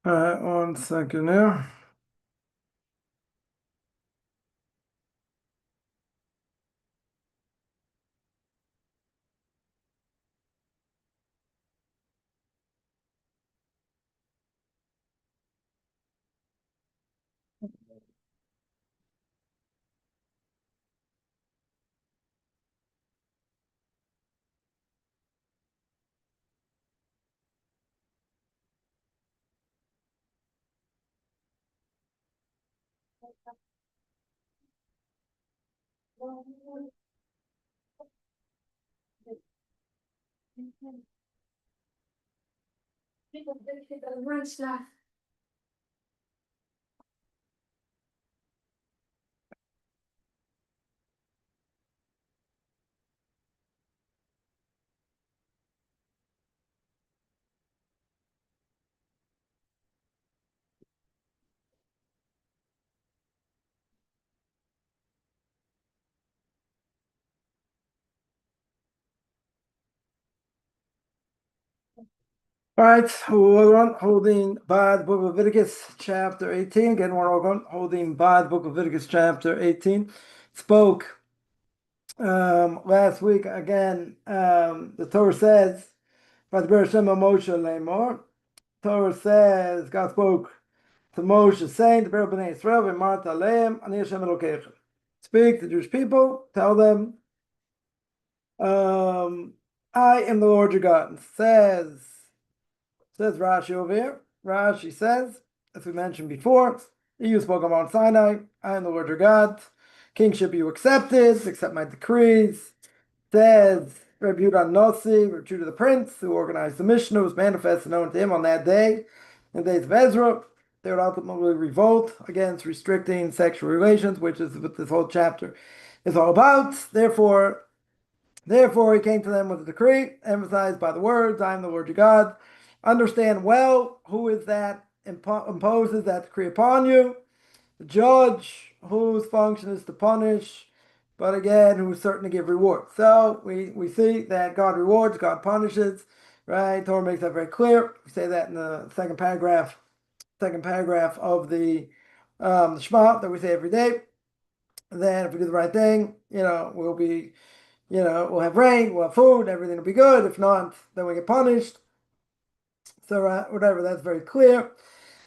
All right, 1 second here. All right, we're on holding by the Book of Leviticus chapter 18. Again, we're on holding by the Book of Leviticus chapter 18. Spoke last week again. The Torah says, by the Bereshit Moshe Lemor. Torah says, God spoke to Moshe, saying, "The Bereshit Bnei Israel v'Marta Aleim Ani Hashem Elokeichem." Speak to the Jewish people, tell them, I am the Lord your God. And says Rashi over here. Rashi says, as we mentioned before, you spoke on Mount Sinai, I am the Lord your God. Kingship you accepted, accept my decrees. Says Rabbi Yehuda Nossi, Rabbi Judah the Prince, who organized the Mishnah, was manifested known to him on that day, in the days of Ezra. They would ultimately revolt against restricting sexual relations, which is what this whole chapter is all about. Therefore, he came to them with a decree, emphasized by the words, I am the Lord your God. Understand well who is that imposes that decree upon you. The judge, whose function is to punish, but again, who's certain to give reward. So we see that God rewards, God punishes, right? Torah makes that very clear. We say that in the second paragraph of the Shema that we say every day. Then if we do the right thing, we'll have rain, we'll have food, everything will be good. If not, then we get punished. So whatever, that's very clear.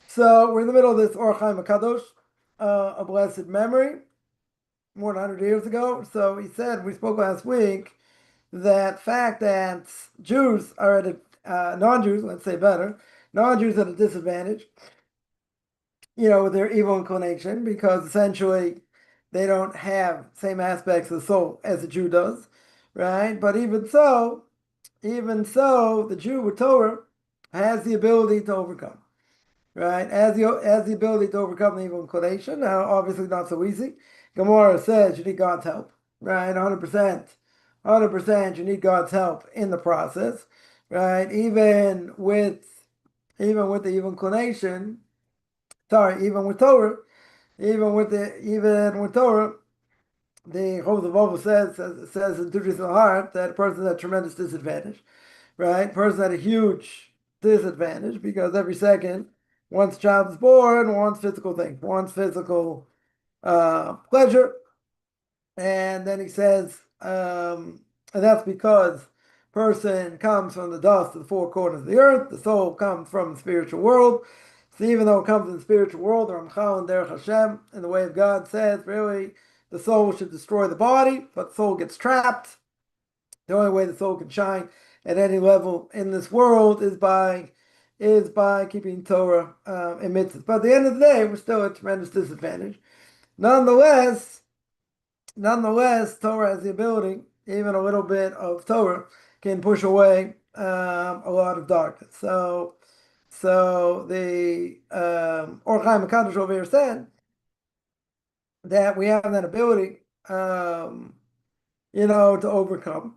So we're in the middle of this Or Chaim HaKadosh, a blessed memory, more than 100 years ago. So he said, we spoke last week, that fact that Jews are at non-Jews, let's say better, non-Jews at a disadvantage, with their evil inclination, because essentially they don't have same aspects of the soul as a Jew does, right? But even so, the Jew with Torah has the ability to overcome, right? Has the ability to overcome the evil inclination. Now, obviously not so easy. Gemara says you need God's help, right? 100%. 100%, you need God's help in the process, right? Even with the evil inclination, sorry, even with Torah, the Chofetz Chaim says in Tudris Heart that a person is at tremendous disadvantage, right? Person at a huge disadvantage because every second, once a child is born, wants physical things, wants physical pleasure, and then he says, and that's because person comes from the dust of the four corners of the earth. The soul comes from the spiritual world. So even though it comes from the spiritual world, the Ramchal and Derech Hashem, in the way of God, says really the soul should destroy the body, but the soul gets trapped. The only way the soul can shine at any level in this world is by keeping Torah and mitzvahs. But at the end of the day, we're still at a tremendous disadvantage. Nonetheless, Torah has the ability, even a little bit of Torah can push away a lot of darkness. So the Or Chaim HaKadosh over here said that we have that ability, to overcome,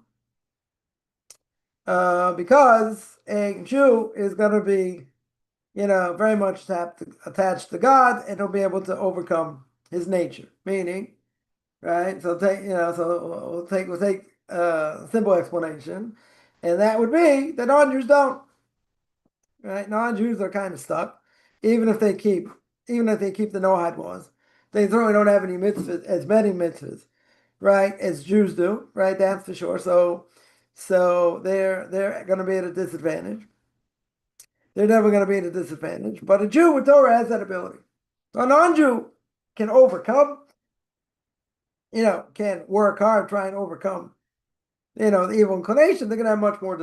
because a Jew is going to be, very much attached to God, and he'll be able to overcome his nature. Meaning, right? We'll take a simple explanation, and that would be that non-Jews don't. Right? Non-Jews are kind of stuck. even if they keep the Noahide laws, they certainly don't have as many mitzvahs, right, as Jews do, right? That's for sure. So they're going to be at a disadvantage. They're never going to be at a disadvantage. But a Jew with Torah has that ability. A non-Jew can overcome, can work hard, try and overcome, the evil inclination. They're going to have much more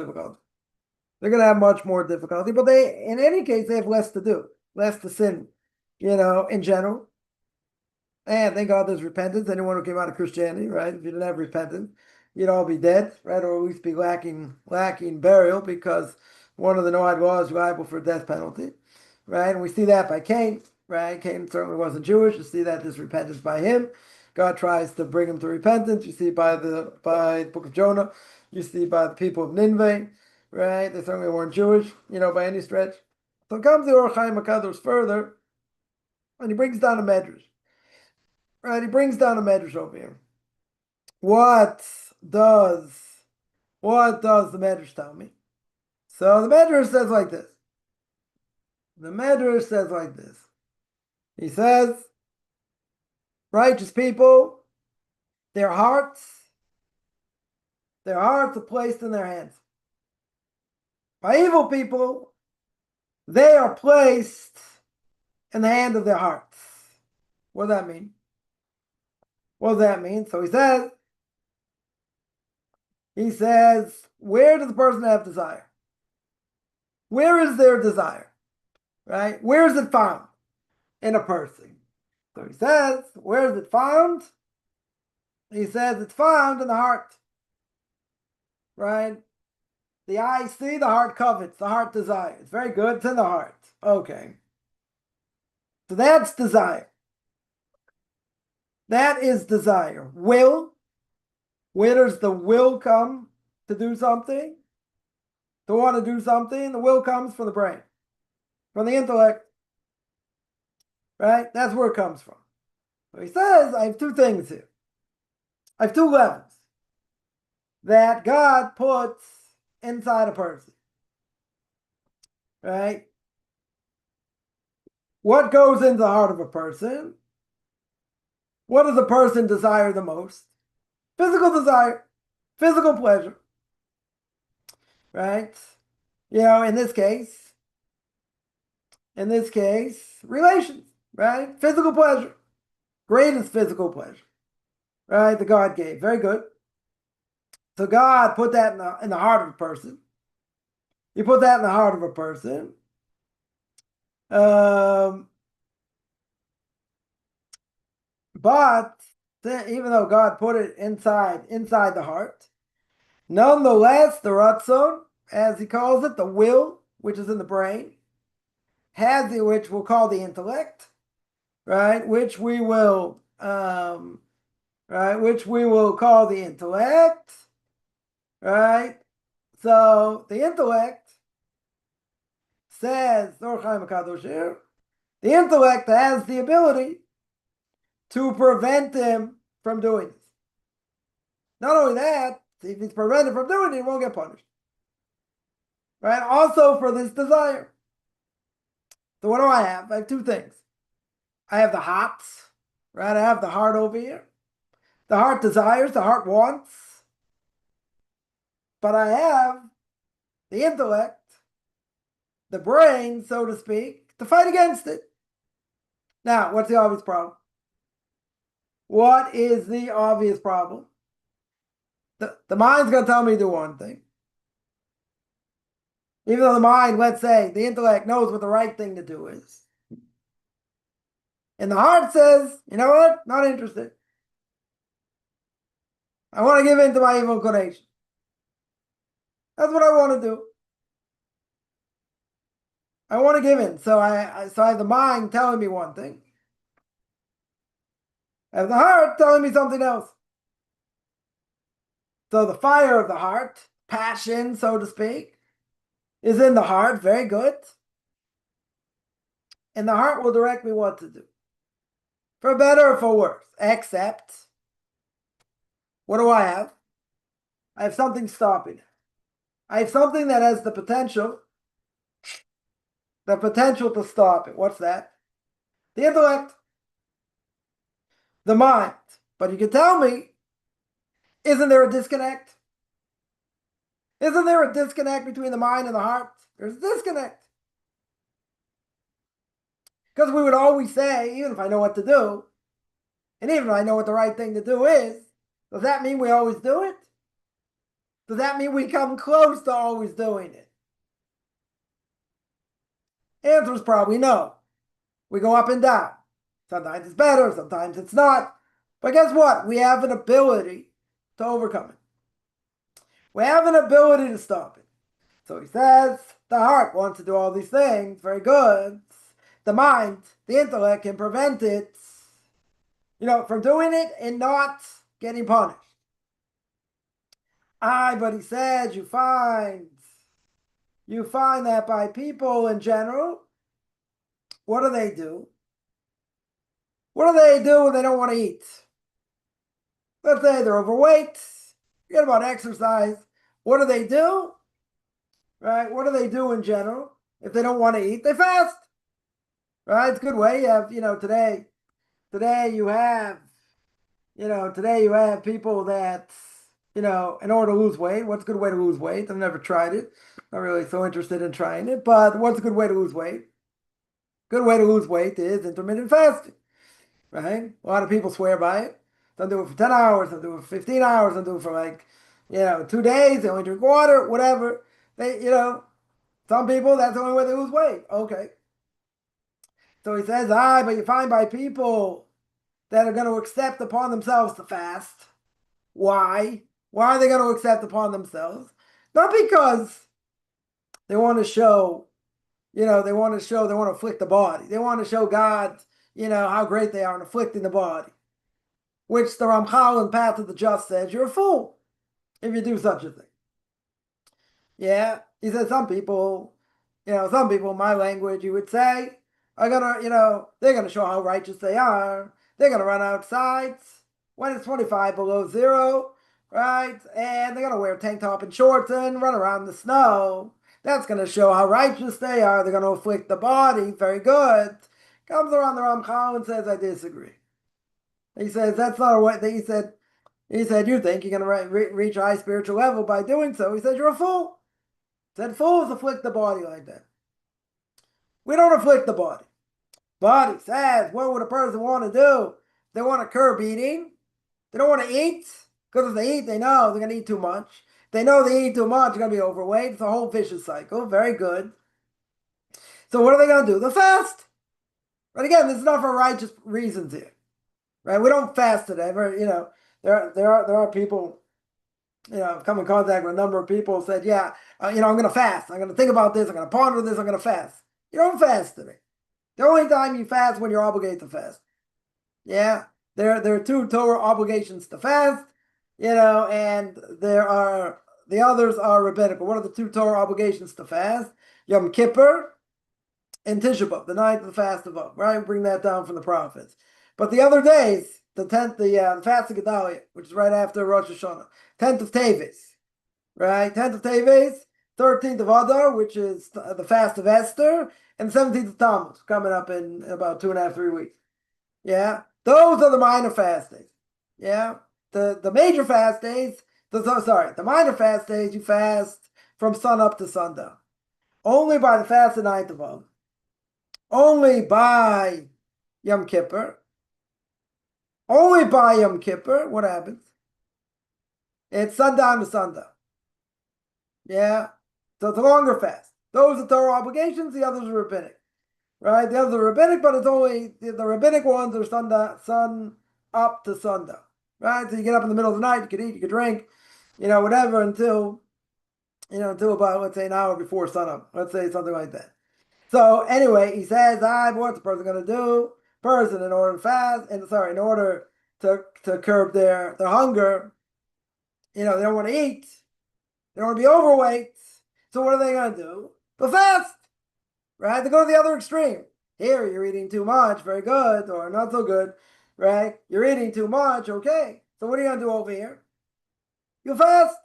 difficulty. But in any case, they have less to do, less to sin, in general. And thank God there's repentance. Anyone who came out of Christianity, right? If you didn't have repentance, you'd all be dead, right? Or at least be lacking burial, because one of the Noahide laws is liable for death penalty, right? And we see that by Cain, right? Cain certainly wasn't Jewish. You see that there's repentance by him. God tries to bring him to repentance. You see by the Book of Jonah. You see by the people of Nineveh, right? They certainly weren't Jewish, by any stretch. So comes the Or Chaim HaKadosh further, and he brings down a medrash. Right, he brings down a medrash over here. What does the medrash tell me? So the medrash says like this. He says, righteous people, their hearts are placed in their hands. By evil people, they are placed in the hand of their hearts. What does that mean? So he says, where does the person have desire? Where is their desire? Right? Where is it found in a person? So he says, where is it found? He says it's found in the heart. Right? The eye see, the heart covets, the heart desires. Very good, it's in the heart. Okay. So that's desire. That is desire. Will. Where does the will come to do something? To want to do something, the will comes from the brain, from the intellect. Right? That's where it comes from. So he says, I have two things here. I have two levels that God puts inside a person. Right? What goes into the heart of a person? What does a person desire the most? Physical desire, physical pleasure. Right? In this case, relations, right? Physical pleasure. Greatest physical pleasure. Right? That God gave. Very good. So God put that in the heart of a person. He put that in the heart of a person. But even though God put it inside the heart, nonetheless, the ratzon, as he calls it, the will, which is in the brain, which we'll call the intellect, right? Which we will call the intellect, right? So the intellect says, the intellect has the ability to prevent him from doing this. Not only that, if he's prevented from doing it, he won't get punished. Right? Also for this desire. So what do I have? I have two things. I have the hearts, right? I have the heart over here. The heart desires, the heart wants. But I have the intellect, the brain, so to speak, to fight against it. Now, what's the obvious problem? What is the obvious problem? The mind's going to tell me to do one thing. Even though the mind, let's say, the intellect knows what the right thing to do is. And the heart says, you know what? Not interested. I want to give in to my evil inclination. That's what I want to do. I want to give in. So I have the mind telling me one thing. I have the heart telling me something else. So the fire of the heart, passion, so to speak, is in the heart. Very good. And the heart will direct me what to do. For better or for worse. Except, what do I have? I have something stopping it. I have something that has the potential the potential to stop it. What's that? The intellect, the mind. But you can tell me, isn't there a disconnect? Isn't there a disconnect between the mind and the heart? There's a disconnect. Because we would always say, even if I know what to do, and even if I know what the right thing to do is, does that mean we always do it? Does that mean we come close to always doing it? Answer is probably no. We go up and down. Sometimes it's better, sometimes it's not. But guess what? We have an ability to overcome it. We have an ability to stop it. So he says the heart wants to do all these things, very good. The mind, the intellect can prevent it, from doing it and not getting punished. But he says you find that by people in general, what do they do? What do they do when they don't want to eat? Let's say they're overweight, forget about exercise. What do they do? Right? What do they do in general? If they don't want to eat, they fast. Right? It's a good way. You have, today you have, today you have people that, in order to lose weight, what's a good way to lose weight? I've never tried it. Not really so interested in trying it, but what's a good way to lose weight? Good way to lose weight is intermittent fasting, right? A lot of people swear by it. Some do it for 10 hours, some do it for 15 hours, some do it for 2 days. They only drink water, whatever. Some people, that's the only way they lose weight. Okay. So he says, but you find by people that are going to accept upon themselves to fast. Why? Why are they going to accept upon themselves? Not because they want to show, they want to afflict the body. They want to show God, how great they are in afflicting the body. Which the Ramchal in Path of the Just says, you're a fool if you do such a thing. Yeah, he says some people in my language, you would say, are they're gonna show how righteous they are. They're gonna run outside when it's 25 below zero, right? And they're gonna wear a tank top and shorts and run around in the snow. That's gonna show how righteous they are. They're gonna afflict the body. Very good. Comes around the Ramchal and says, I disagree. He says that's not a way. He said you think you're gonna reach a high spiritual level by doing so. He said you're a fool. Said fools afflict the body like that. We don't afflict the body. But he says, what would a person want to do? They want to curb eating. They don't want to eat. Because if they eat, they know they're going to eat too much. They know they eat too much, they're going to be overweight. It's a whole vicious cycle. Very good. So what are they going to do? They'll fast. But again, this is not for righteous reasons here. Right? We don't fast today. There are people, I've come in contact with a number of people who said, yeah, I'm going to fast. I'm going to think about this. I'm going to ponder this. I'm going to fast. You don't fast today. The only time you fast is when you're obligated to fast. Yeah, there are 2 Torah obligations to fast, and the others are rabbinical. What are the 2 Torah obligations to fast? Yom Kippur and Tisha B'Av, the night of the fast of Av, right? Bring that down from the prophets. But the other days, the fast of Gedalia, which is right after Rosh Hashanah, 10th of Teves, right? 10th of Teves, 13th of Adar, which is the fast of Esther, and 17th of Tammuz, coming up in about 2.5, 3 weeks. Yeah, those are the minor fast days. Yeah, the major fast days. The minor fast days you fast from sun up to sundown. Only by the fast of 9th of Av. Only by Yom Kippur. Only by Yom Kippur. What happens? It's sundown to sundown. Yeah, so it's a longer fast. Those are Torah obligations. The others are rabbinic. Right? The others are rabbinic, but it's only the rabbinic ones are sun up to sundown. Right? So you get up in the middle of the night, you could eat, you could drink, whatever until about, let's say, an hour before sunup. Let's say something like that. So anyway, he says, what's the person going to do? Person, in order to fast, in order to curb their hunger, they don't want to eat. They don't want to be overweight. So what are they going to do? They'll fast. Right? They go to the other extreme. Here, you're eating too much, very good, or not so good, right? You're eating too much, okay. So what are you going to do over here? You fast.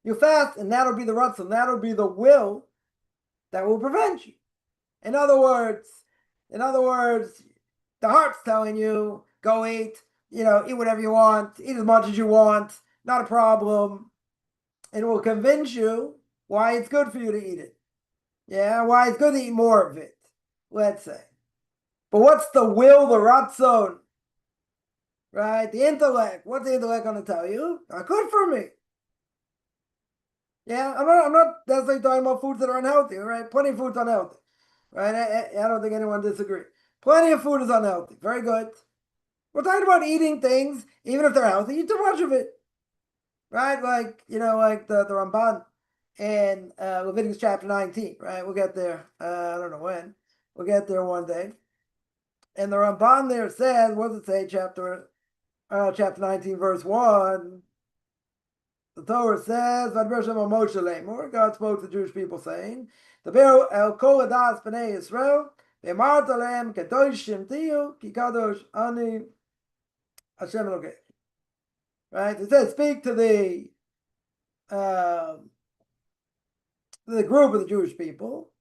You fast, and that'll be the ratzon, that'll be the will that will prevent you. In other words, in other words, the heart's telling you, go eat, eat whatever you want, eat as much as you want, not a problem. And it will convince you why it's good for you to eat it. Yeah, why it's good to eat more of it, let's say. But what's the will, the ratzon, right? The intellect. What's the intellect going to tell you? Not good for me. Yeah, I'm not necessarily talking about foods that are unhealthy, right? Plenty of food's unhealthy, right? I don't think anyone disagrees. Plenty of food is unhealthy. Very good. We're talking about eating things, even if they're healthy, eat too much of it, right? Like, like the Ramban in Leviticus chapter 19, right? We'll get there. I don't know when. We'll get there one day. And the Ramban there says, what does it say? Chapter 19, verse 1. The Torah says, God spoke to the Jewish people saying, El kol adas b'nei Yisrael, ve'emart aleim kedoshim tiyu, ki kadosh ani Hashem Elokei. Right? It says, speak to the group of the Jewish people,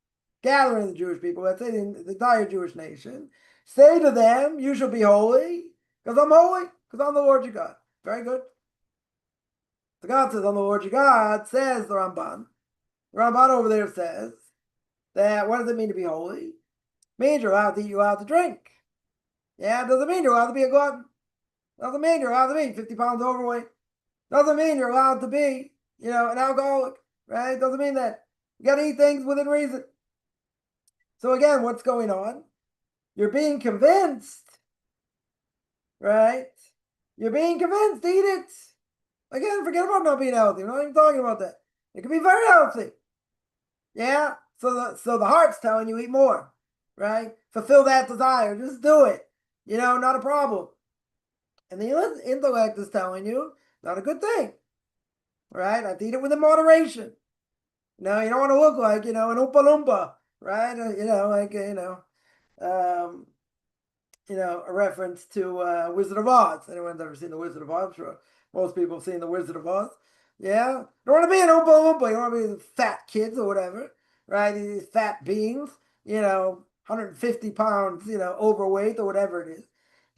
gathering the Jewish people, let's say the entire Jewish nation, say to them, you shall be holy, because I'm holy, because I'm the Lord your God. Very good. The God says, I'm the Lord your God, says the Ramban. The Ramban over there says that what does it mean to be holy? It means you're allowed to eat, you're allowed to drink. Yeah, it doesn't mean you're allowed to be a glutton. It doesn't mean you're allowed to be 50 pounds overweight. It doesn't mean you're allowed to be, an alcoholic, right? It doesn't mean that. You got to eat things within reason. So again, what's going on? You're being convinced, right? You're being convinced to eat it. Again, forget about not being healthy. We're not even talking about that. It can be very healthy. Yeah? So the heart's telling you eat more, right? Fulfill that desire. Just do it. Not a problem. And the intellect is telling you, not a good thing. Right? I have to eat it within moderation. You don't want to look like, an Oompa Loompa, right? Um, a reference to Wizard of Oz. Anyone's ever seen the Wizard of Oz? I'm sure most people have seen the Wizard of Oz. Yeah? You don't want to be an Oompa Loompa. You don't want to be fat kids or whatever, right? These fat beings, 150 pounds, overweight or whatever it is,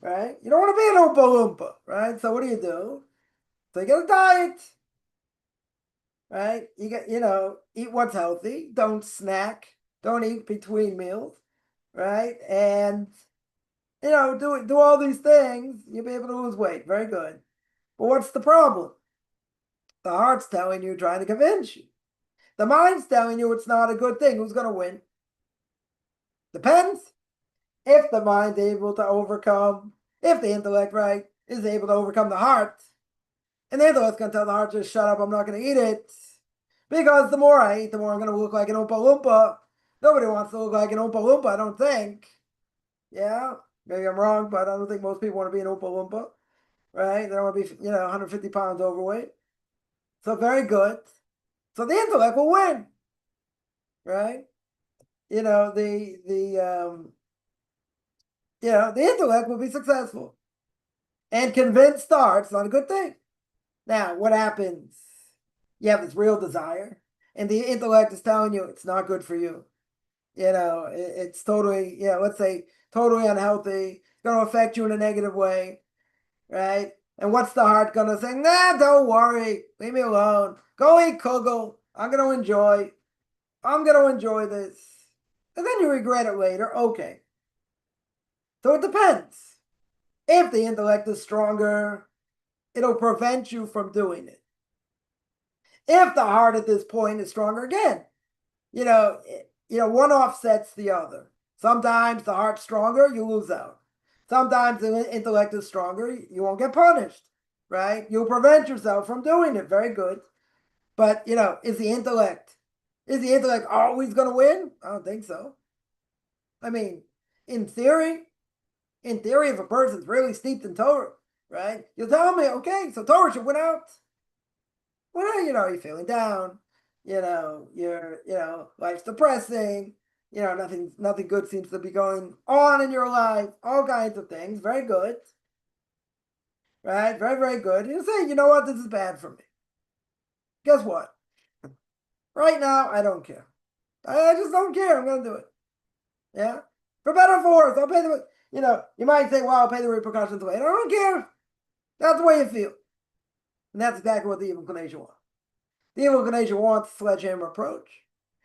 right? You don't want to be an Oompa Loompa, right? So what do? So you get a diet, right? You get, eat what's healthy. Don't snack. Don't eat between meals, right? And do all these things, you'll be able to lose weight. Very good. But what's the problem? The heart's telling you, trying to convince you. The mind's telling you it's not a good thing. Who's going to win? Depends. If the mind's able to overcome, if the intellect, right, is able to overcome the heart, and the intellect's going to tell the heart, just shut up, I'm not going to eat it. Because the more I eat, the more I'm going to look like an Oompa Loompa. Nobody wants to look like an Oompa Loompa, I don't think. Yeah, maybe I'm wrong, but I don't think most people want to be an Oompa Loompa. Right? They don't want to be, 150 pounds overweight. So very good. So the intellect will win. Right? The intellect will be successful. And convince the heart's not a good thing. Now, what happens? You have this real desire, and the intellect is telling you it's not good for you. It's totally, let's say totally unhealthy. It's going to affect you in a negative way, right? And what's the heart going to say? Nah, don't worry. Leave me alone. Go eat kugel. I'm going to enjoy. I'm going to enjoy this. And then you regret it later. Okay. So it depends. If the intellect is stronger, it'll prevent you from doing it. If the heart at this point is stronger, again, one offsets the other. Sometimes the heart's stronger, you lose out. Sometimes the intellect is stronger, you won't get punished, right? You'll prevent yourself from doing it. Very good. But, is the intellect always going to win? I don't think so. I mean, in theory, if a person's really steeped in Torah, right? You'll tell me, okay, so Torah should win out. Well, you're feeling down. Life's depressing. Nothing good seems to be going on in your life. All kinds of things. Very good. Right? Very, very good. You say, you know what? This is bad for me. Guess what? Right now, I don't care. I just don't care. I'm going to do it. Yeah, for better or for worse, I'll pay the. You might say, "Well, I'll pay the repercussions away." I don't care. That's the way you feel, and that's exactly what the evil inclination wants. The evil inclination wants a sledgehammer approach.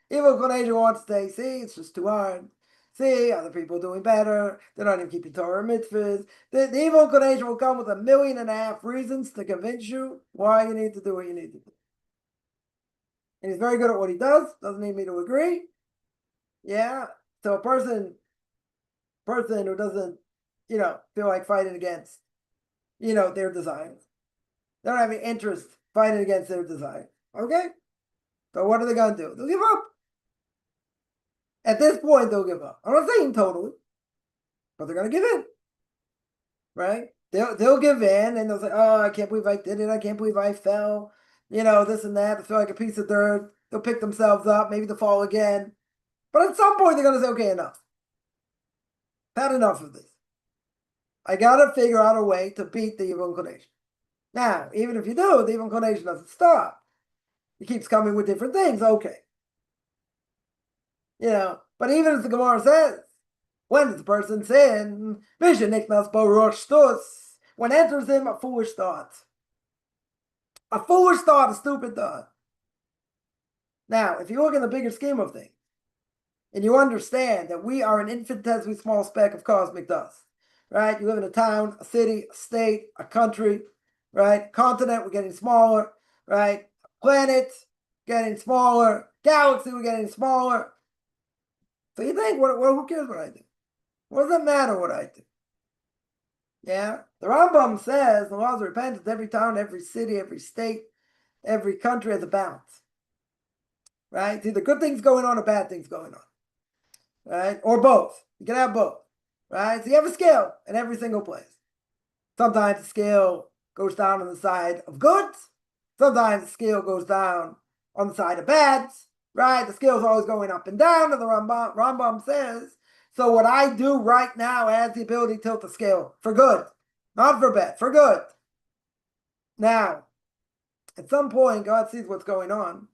The evil inclination wants to say, "See, it's just too hard. See, other people are doing better. They're not even keeping Torah mitzvahs." The evil inclination will come with 1.5 million reasons to convince you why you need to do what you need to do. And he's very good at what he does. Doesn't need me to agree. Yeah. So a person who doesn't, feel like fighting against, their desires. They don't have any interest fighting against their desires. Okay? So what are they going to do? They'll give up. At this point, they'll give up. I'm not saying totally, but they're going to give in. Right? They'll give in and they'll say, "Oh, I can't believe I did it. I can't believe I fell. This and that. They feel like a piece of dirt." They'll pick themselves up. Maybe they'll fall again. But at some point, they're going to say, "Okay, enough. I've had enough of this. I got to figure out a way to beat the evil inclination." Now, even if you do, the evil inclination doesn't stop. It keeps coming with different things. Okay. But even as the Gemara says, when does the person sin? When enters him a foolish thought. A foolish thought, a stupid thought. Now, if you look in the bigger scheme of things, and you understand that we are an infinitesimally small speck of cosmic dust, right? You live in a town, a city, a state, a country, right? Continent, we're getting smaller, right? Planet, getting smaller. Galaxy, we're getting smaller. So you think, who cares what I do? What does it matter what I do? Yeah? The Rambam says the laws of repentance, every town, every city, every state, every country has a balance. Right? It's either good things going on or bad things going on. Right? Or both. You can have both. Right? So you have a scale in every single place. Sometimes the scale goes down on the side of goods. Sometimes the scale goes down on the side of bads. Right? The scale is always going up and down. And the Rambam says, so what I do right now has the ability to tilt the scale for good. Not for bad, for good. Now, at some point, God sees what's going on.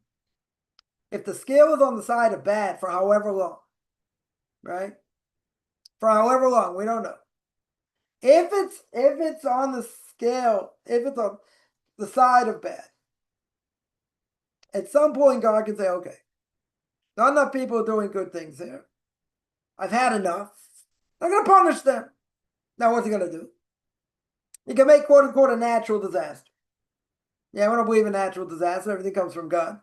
If the scale is on the side of bad for however long, right? For however long, we don't know. If it's on the scale, if it's on the side of bad, at some point God can say, okay, not enough people are doing good things here. I've had enough. I'm going to punish them. Now, what's he going to do? He can make, quote unquote, a natural disaster. Yeah, we don't believe in natural disaster. Everything comes from God.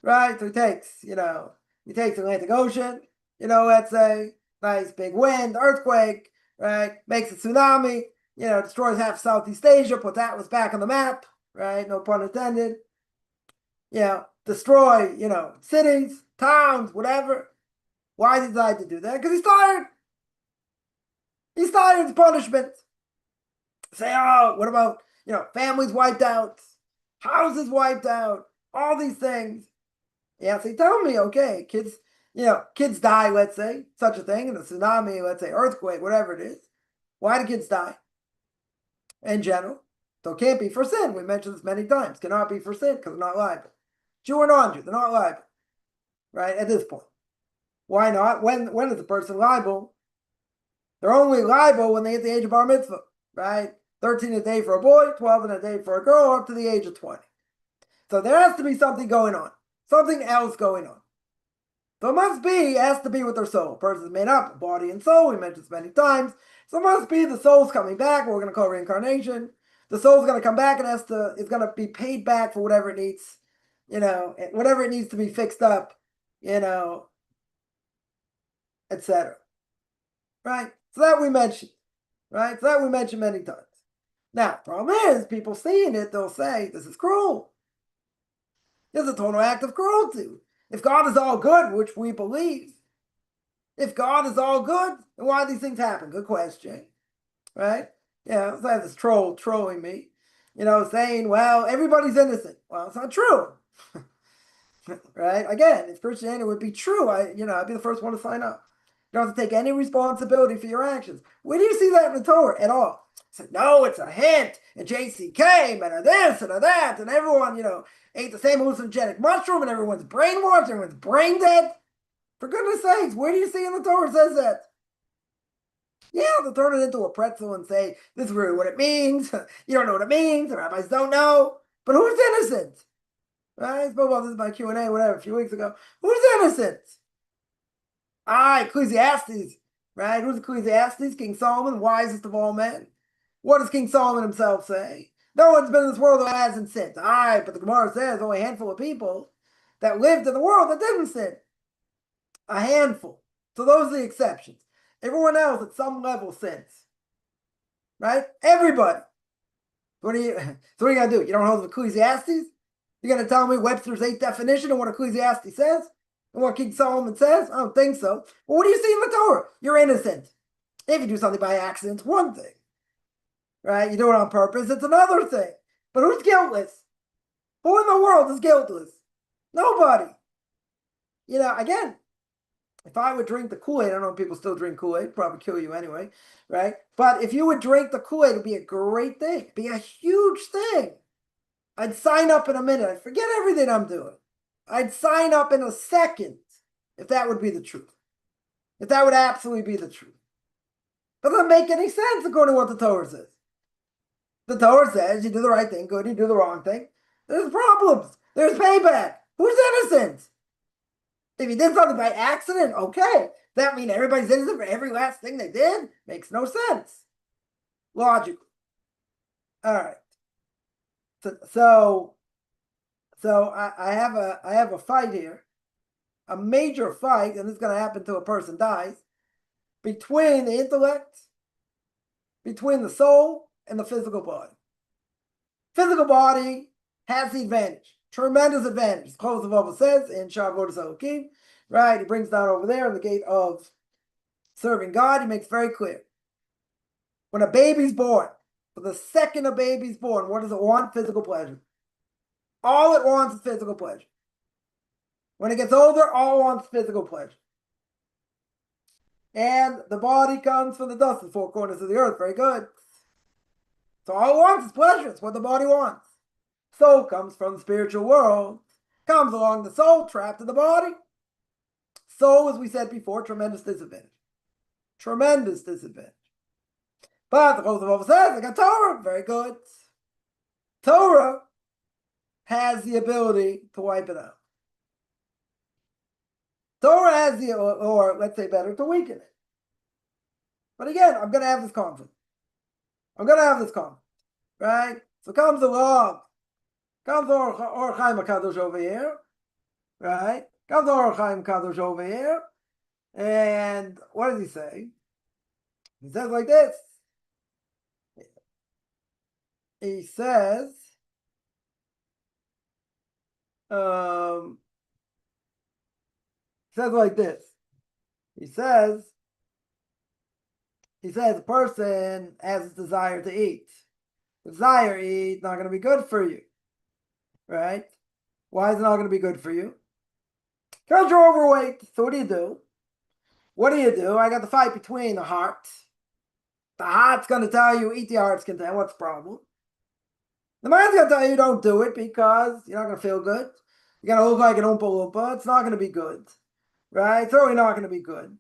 Right? So he takes the Atlantic Ocean, let's say, nice big wind, earthquake, right? Makes a tsunami, destroys half Southeast Asia, puts Atlas back on the map, right? No pun intended. Destroy, cities, towns, whatever. Why did he decide to do that? Because he's tired. He's tired of the punishment. Say, oh, what about, families wiped out, houses wiped out, all these things. Yeah, so you tell me, okay, kids die, let's say, such a thing, in a tsunami, let's say, earthquake, whatever it is. Why do kids die? In general. So it can't be for sin. We mentioned this many times. Cannot be for sin because they're not liable. Jew or non-Jew, they're not liable. Right, at this point. Why not? When is the person liable? They're only liable when they hit the age of bar mitzvah, right? 13 a day for a boy, 12 a day for a girl, up to the age of 20. So there has to be something going on. Something else going on. So it has to be with their soul. A person is made up of body and soul. We mentioned this many times. So it must be the soul's coming back, what we're going to call reincarnation. The soul's going to come back and it's going to be paid back for whatever it needs, whatever it needs to be fixed up, etc. Right? So that we mentioned. Right? So that we mentioned many times. Now, problem is, people seeing it, they'll say, this is cruel. This is a total act of cruelty. If God is all good, which we believe, if God is all good, then why do these things happen? Good question. Right? Yeah, it's like this troll trolling me, saying, well, everybody's innocent. Well, it's not true. Right? Again, if Christianity would be true, I'd be the first one to sign up. You don't have to take any responsibility for your actions. Where do you see that in the Torah at all? It's like, no, it's a hint, and JCK, and a this, and a that, and everyone, ate the same hallucinogenic mushroom, and everyone's brainwashed, everyone's brain dead. For goodness sakes, where do you see in the Torah it says that? Yeah, they'll turn it into a pretzel and say, this is really what it means. You don't know what it means. The rabbis don't know. But who's innocent? I spoke about this in my Q&A, whatever, a few weeks ago. Who's innocent? Ecclesiastes, right? Who's Ecclesiastes? King Solomon, wisest of all men. What does King Solomon himself say? No one's been in this world who hasn't sinned. But the Gemara says only a handful of people that lived in the world that didn't sin. A handful. So those are the exceptions. Everyone else at some level sins. Right? Everybody. So what are you gonna do? You don't hold Ecclesiastes? You're gonna tell me Webster's 8th definition of what Ecclesiastes says? And what King Solomon says? I don't think so. Well, what do you see in the Torah? You're innocent. If you do something by accident, it's one thing. Right? You do it on purpose, it's another thing. But who's guiltless? Who in the world is guiltless? Nobody. Again, if I would drink the Kool-Aid, I don't know if people still drink Kool-Aid, probably kill you anyway, right? But if you would drink the Kool-Aid, it would be a great thing. It'd be a huge thing. I'd sign up in a minute. I'd forget everything I'm doing. I'd sign up in a second if that would be the truth. If that would absolutely be the truth. But it doesn't make any sense according to what the Torah says. The Torah says you do the right thing, good, you do the wrong thing. There's problems. There's payback. Who's innocent? If you did something by accident, okay. That means everybody's innocent for every last thing they did? Makes no sense. Logically. All right. So I have a fight here, a major fight, and it's going to happen till a person dies, between the intellect, between the soul, and the physical body. Physical body has the advantage, tremendous advantage. Close of Bible says in Shavuot Elohim, right? He brings down over there in the gate of serving God. He makes very clear when a baby's born, for the second a baby's born, what does it want? Physical pleasure. All it wants is physical pleasure. When it gets older, all it wants is physical pleasure. And the body comes from the dust, the four corners of the earth. Very good. So all it wants is pleasure. It's what the body wants. Soul comes from the spiritual world. Comes along the soul, trapped in the body. Soul, as we said before, tremendous disadvantage. Tremendous disadvantage. But the Book of Leviticus says, I got Torah. Very good. Torah has the ability to wipe it out. Torah has the, or let's say better, to weaken it. But again, I'm going to have this conflict. Right? So comes along. Comes Or Chaim HaKadosh over here. Right? Comes Or Chaim HaKadosh over here. And what does he say? He says like this. He says, like this. He says a person has a desire to eat. The desire to eat not going to be good for you. Right? Why is it not going to be good for you? Because you're overweight. So what do? I got the fight between the heart. The heart's going to tell you, eat the heart's content. What's the problem? The mind's going to tell you don't do it because you're not going to feel good. You're going to look like an Oompa Loompa. It's not going to be good. Right? It's really not going to be good.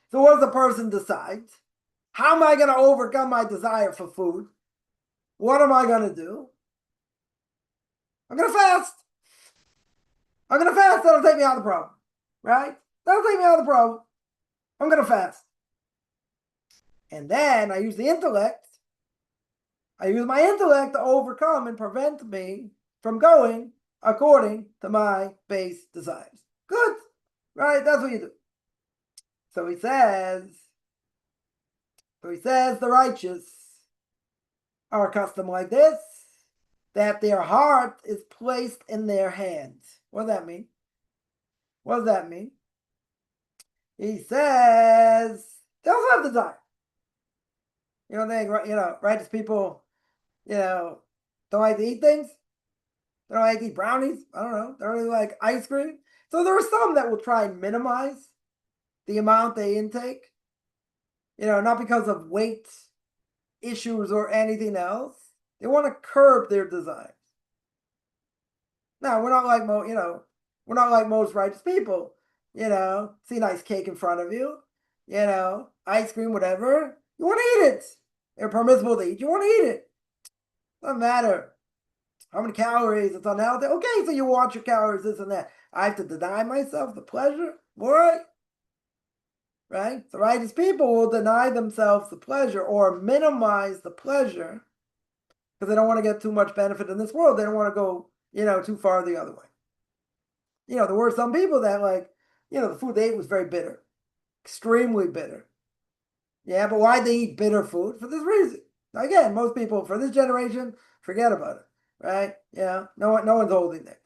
So what does the person decide? How am I going to overcome my desire for food? What am I going to do? I'm going to fast. That'll take me out of the problem. Right? That'll take me out of the problem. I'm going to fast. And then I use the intellect. I use my intellect to overcome and prevent me from going according to my base desires. Good. Right? That's what you do. So he says the righteous are accustomed like this, that their heart is placed in their hands. What does that mean? He says they also have desire. Righteous people, don't like to eat things. They don't like to eat brownies. I don't know. They don't really like ice cream. So there are some that will try and minimize the amount they intake. Not because of weight issues or anything else. They want to curb their desires. Now, we're not like most righteous people. see nice cake in front of you, ice cream, whatever. You want to eat it. They're permissible to eat. You want to eat it. Doesn't matter how many calories, it's unhealthy. Okay, so you watch your calories, this and that. I have to deny myself the pleasure? Why? Right? The righteous people will deny themselves the pleasure or minimize the pleasure because they don't want to get too much benefit in this world. They don't want to go, too far the other way. There were some people that the food they ate was very bitter, extremely bitter. Yeah, but why'd they eat bitter food? For this reason. Again, most people for this generation forget about it, right? Yeah, no one's holding it.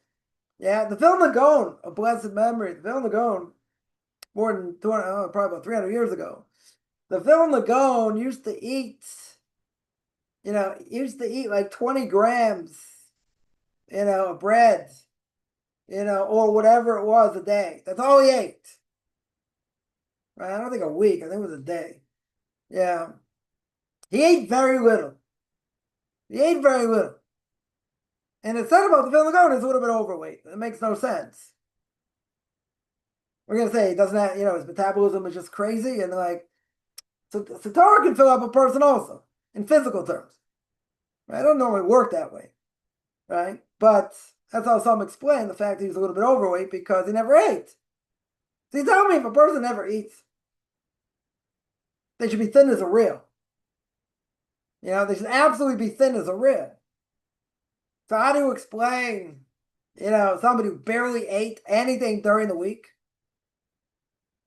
Yeah, the Vilna Gaon, a blessed memory. The Vilna Gaon, more than 200, probably about 300 years ago. The Vilna Gaon used to eat like 20 grams, of bread, or whatever it was a day. That's all he ate. Right? I don't think a week. I think it was a day. Yeah. He ate very little. He ate very little. And it's said about the Vilna Gaon is a little bit overweight. It makes no sense. We're gonna say he doesn't have, his metabolism is just crazy, and so Torah can fill up a person also in physical terms. Right? I don't normally work that way, right? But that's how some explain the fact that he's a little bit overweight because he never ate. So you tell me if a person never eats, they should be thin as a rail. They should absolutely be thin as a rail. So how do you explain, somebody who barely ate anything during the week,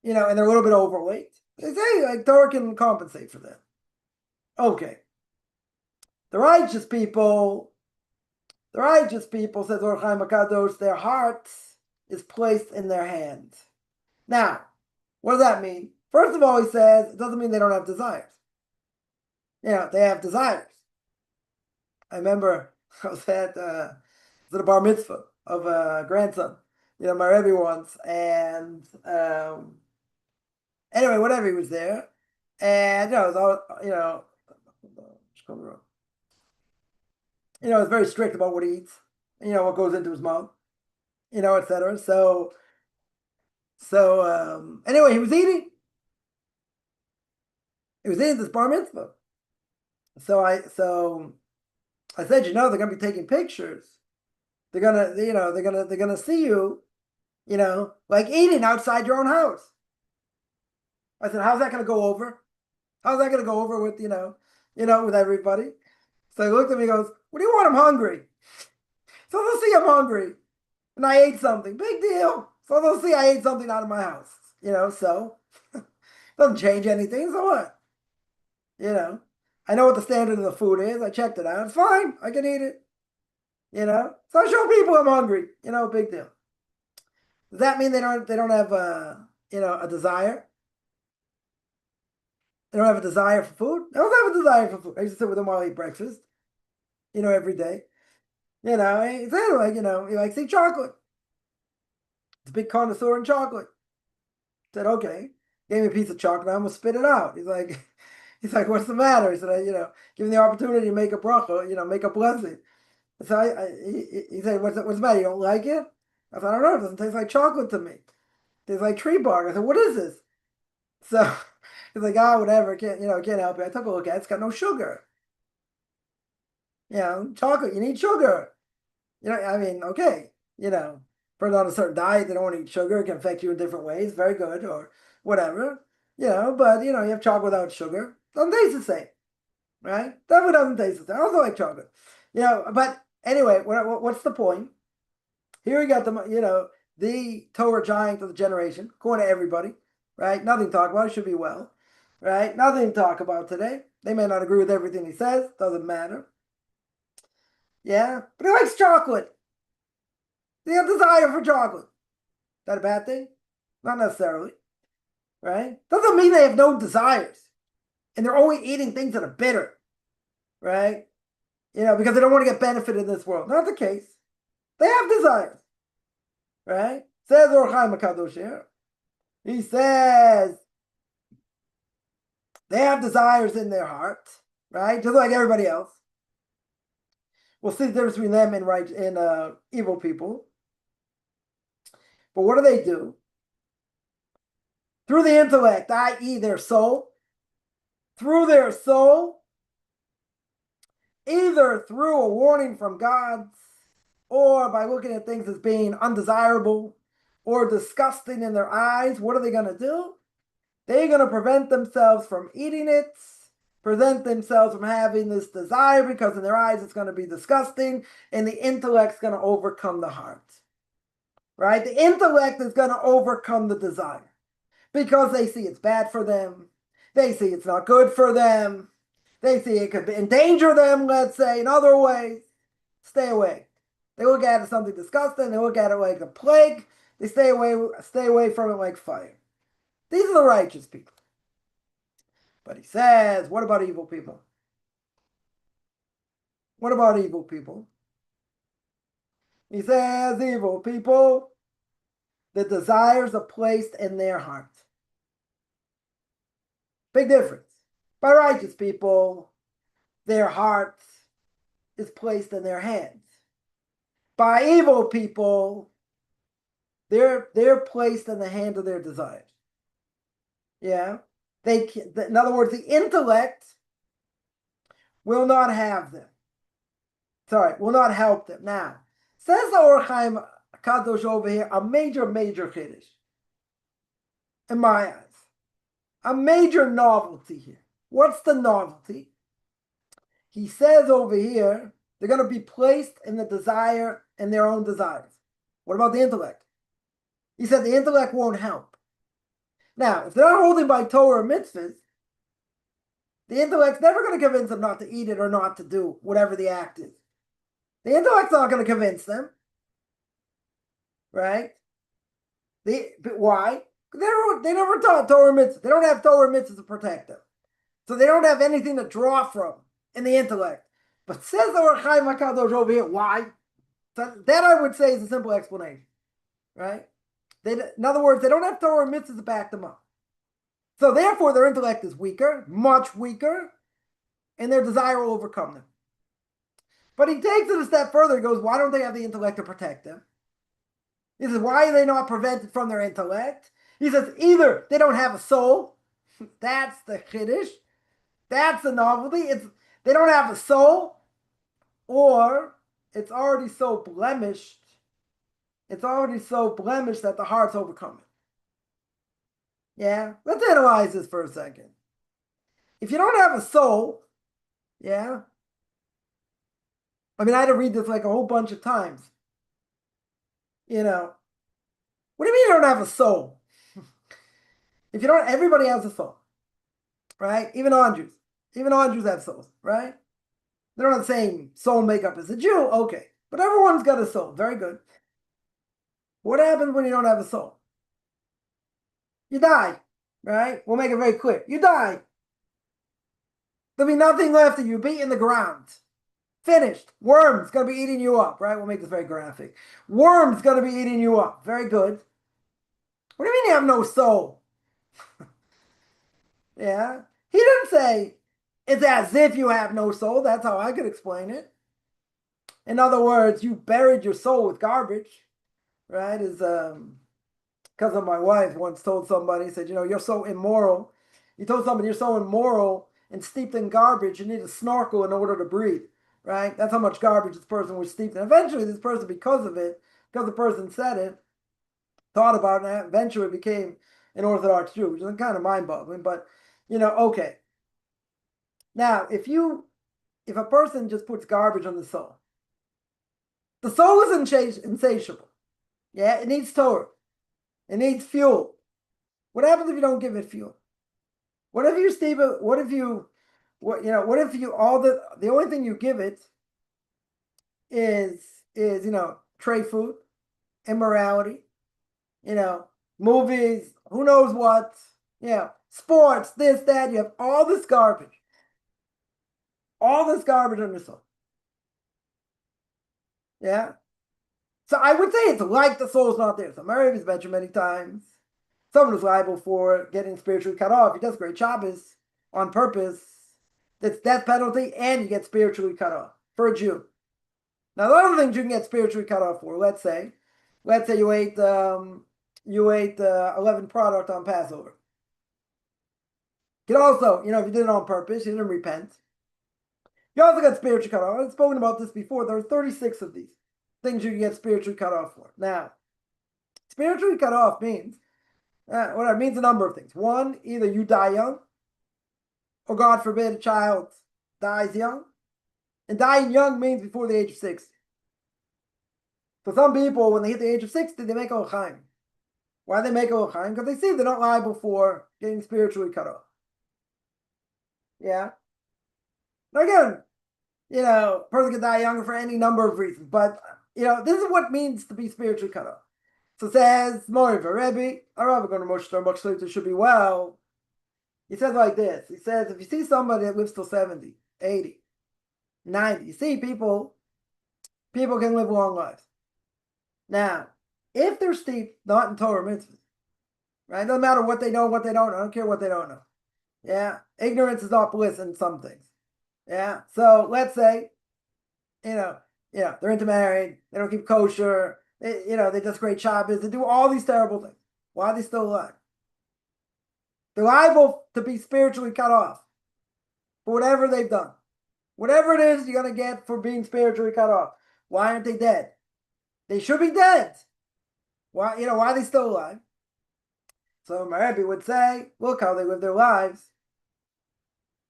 and they're a little bit overweight? They say Torah can compensate for that. Okay. The righteous people, says Or Chaim HaKadosh, their heart is placed in their hands. Now, what does that mean? First of all, he says, it doesn't mean they don't have desires. They have desires. I remember I was at a bar mitzvah of a grandson, my Rebbe once, and anyway, whatever, he was there, and it was all, it's very strict about what he eats, what goes into his mouth, etc. So anyway, he was eating. He was eating this bar mitzvah. So I said, they're gonna be taking pictures. They're gonna see you, like eating outside your own house. I said, how's that gonna go over? How's that gonna go over with, with everybody? So he looked at me and goes, what do you want? I'm hungry. So they'll see I'm hungry. And I ate something. Big deal. So they'll see I ate something out of my house. So doesn't change anything. So what? I know what the standard of the food is. I checked it out. It's fine. I can eat it. So I show people I'm hungry. Big deal. Does that mean they don't have a desire? They don't have a desire for food? They don't have a desire for food. I used to sit with them while I eat breakfast, every day. He said, he likes to eat chocolate. He's a big connoisseur in chocolate. I said, okay. Gave me a piece of chocolate. I almost spit it out. He's like, what's the matter? He said, give him the opportunity to make a bracha, make a blessing. So he said, what's the matter? You don't like it? I said, I don't know. It doesn't taste like chocolate to me. It tastes like tree bark. I said, what is this? So he's like, whatever. Can't help it. I took a look at it. It's got no sugar. Chocolate, you need sugar. Okay. For on a certain diet, they don't want to eat sugar. It can affect you in different ways. Very good, or whatever. But you have chocolate without sugar. Doesn't taste the same, right? Definitely doesn't taste the same. I also like chocolate. But anyway, what's the point? Here we got the Torah giant of the generation, according to everybody, right? Nothing to talk about. It should be well, right? Nothing to talk about today. They may not agree with everything he says. Doesn't matter. Yeah, but he likes chocolate. They have desire for chocolate. Is that a bad thing? Not necessarily, right? Doesn't mean they have no desires, and they're only eating things that are bitter, right? Because they don't want to get benefit in this world. Not the case. They have desires, right? Says Or Chaim HaKadosh here. He says they have desires in their heart, right? Just like everybody else. We'll see the difference between them and evil people. But what do? through the intellect, i.e. their soul, through their soul, either through a warning from God or by looking at things as being undesirable or disgusting in their eyes. What are they going to do? They're going to prevent themselves from eating it, prevent themselves from having this desire, because in their eyes it's going to be disgusting, and the intellect's going to overcome the heart. Right? The intellect is going to overcome the desire because they see it's bad for them. They see it's not good for them. They see it could endanger them, let's say, in other ways. Stay away. They look at it as something disgusting. They look at it like a plague. They stay away from it like fire. These are the righteous people. But he says, what about evil people? What about evil people? He says, evil people, the desires are placed in their heart. Big difference. By righteous people, their heart is placed in their hands. By evil people, they're placed in the hand of their desires. Yeah? In other words, the intellect will not have them. Sorry, will not help them. Now, says the Or Chaim Kadosh over here, a major chiddush in my eyes. A major novelty here. What's the novelty? He says over here, they're going to be placed in the desire, in their own desires. What about the intellect? He said the intellect won't help. Now, if they're not holding by Torah or mitzvahs, the intellect's never going to convince them not to eat it or not to do whatever the act is. The intellect's not going to convince them. Right? But why? They never taught Torah mitzvahs. They don't have Torah mitzvahs to protect them. So they don't have anything to draw from in the intellect. But says the Or Chaim HaKadosh over here, why? So that I would say is a simple explanation. Right? In other words, they don't have Torah mitzvahs to back them up. So therefore, their intellect is weaker, much weaker, and their desire will overcome them. But he takes it a step further. He goes, why don't they have the intellect to protect them? He says, why are they not prevented from their intellect? He says, either they don't have a soul. That's the chiddush. That's the novelty. They don't have a soul, or it's already so blemished. It's already so blemished that the heart's overcome it. Yeah? Let's analyze this for a second. If you don't have a soul, yeah? I mean, I had to read this like a whole bunch of times. You know, what do you mean you don't have a soul? If you don't, everybody has a soul, right? Even non-Jews. Even non-Jews have souls, right? They're not the same soul makeup as a Jew, okay. But everyone's got a soul, very good. What happens when you don't have a soul? You die, right? We'll make it very clear. You die. There'll be nothing left of you. Be in the ground. Finished. Worms going to be eating you up, right? We'll make this very graphic. Worms going to be eating you up. Very good. What do you mean you have no soul? Yeah. He didn't say it's as if you have no soul. That's how I could explain it. In other words, you buried your soul with garbage, right? As cousin of my wife once told somebody, said, you're so immoral. He told somebody, you're so immoral and steeped in garbage, you need a snorkel in order to breathe. Right? That's how much garbage this person was steeped in. Eventually, this person, because the person said it, thought about it, and eventually became an Orthodox Jew, which is kind of mind-boggling. But, okay. Now, if a person just puts garbage on the soul is insatiable. Yeah, it needs Torah. It needs fuel. What happens if you don't give it fuel? What if you, Steve? What if you the only thing you give it is trade food, immorality, movies, who knows what, sports, this, that. You have all this garbage on your soul. Yeah. So I would say it's like the soul's not there. So Mary has mentioned many times. Someone is liable for getting spiritually cut off. He does great Shabbos on purpose. It's death penalty, and you get spiritually cut off for a Jew. Now, the other things you can get spiritually cut off for, let's say you ate 11 product on Passover. You can also, if you did it on purpose, you didn't repent. You also got spiritually cut off. I've spoken about this before. There are 36 of these things you can get spiritually cut off for. Now, spiritually cut off means, what it means a number of things. One, either you die young, or God forbid, a child dies young. And dying young means before the age of 60. For some people, when they hit the age of 60, they make a l'chaim. Why they make a l'chaim? Because they see they're not liable for getting spiritually cut off. Yeah. Now again, a person can die younger for any number of reasons, but this is what it means to be spiritually cut off. So it says, Moriva Rebbe, Arav going to Moshe should be well. He says like this. He says, if you see somebody that lives till 70, 80, 90, you see people can live long lives. Now, if they're steeped not in Torah mitzvahs, right? Doesn't matter what they know, what they don't know. I don't care what they don't know. Yeah, ignorance is not bliss in some things. Yeah, so let's say, they're intermarried, they don't keep kosher, they just great Shabbos, they do all these terrible things. Why are they still alive? They're liable to be spiritually cut off for whatever they've done. Whatever it is you're going to get for being spiritually cut off. Why aren't they dead? They should be dead. Why are they still alive? So my Rebbe would say, look how they live their lives.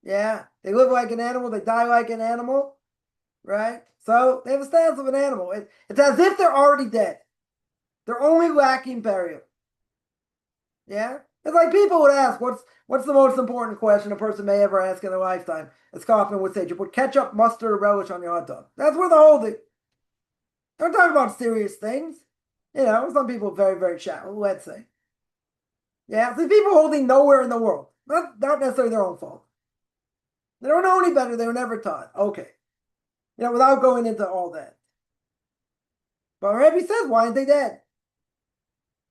Yeah, they live like an animal, they die like an animal, right? So they have a stance of an animal. It's as if they're already dead. They're only lacking burial. Yeah? It's like people would ask, what's the most important question a person may ever ask in their lifetime? As Kaufman would say, you put ketchup, mustard, or relish on your hot dog. That's where they're holding. They're talking about serious things. Some people are very, very shallow, let's say. Yeah, so people holding nowhere in the world. Not necessarily their own fault. They don't know any better. They were never taught. Okay. Without going into all that. But Rabbi says, why aren't they dead?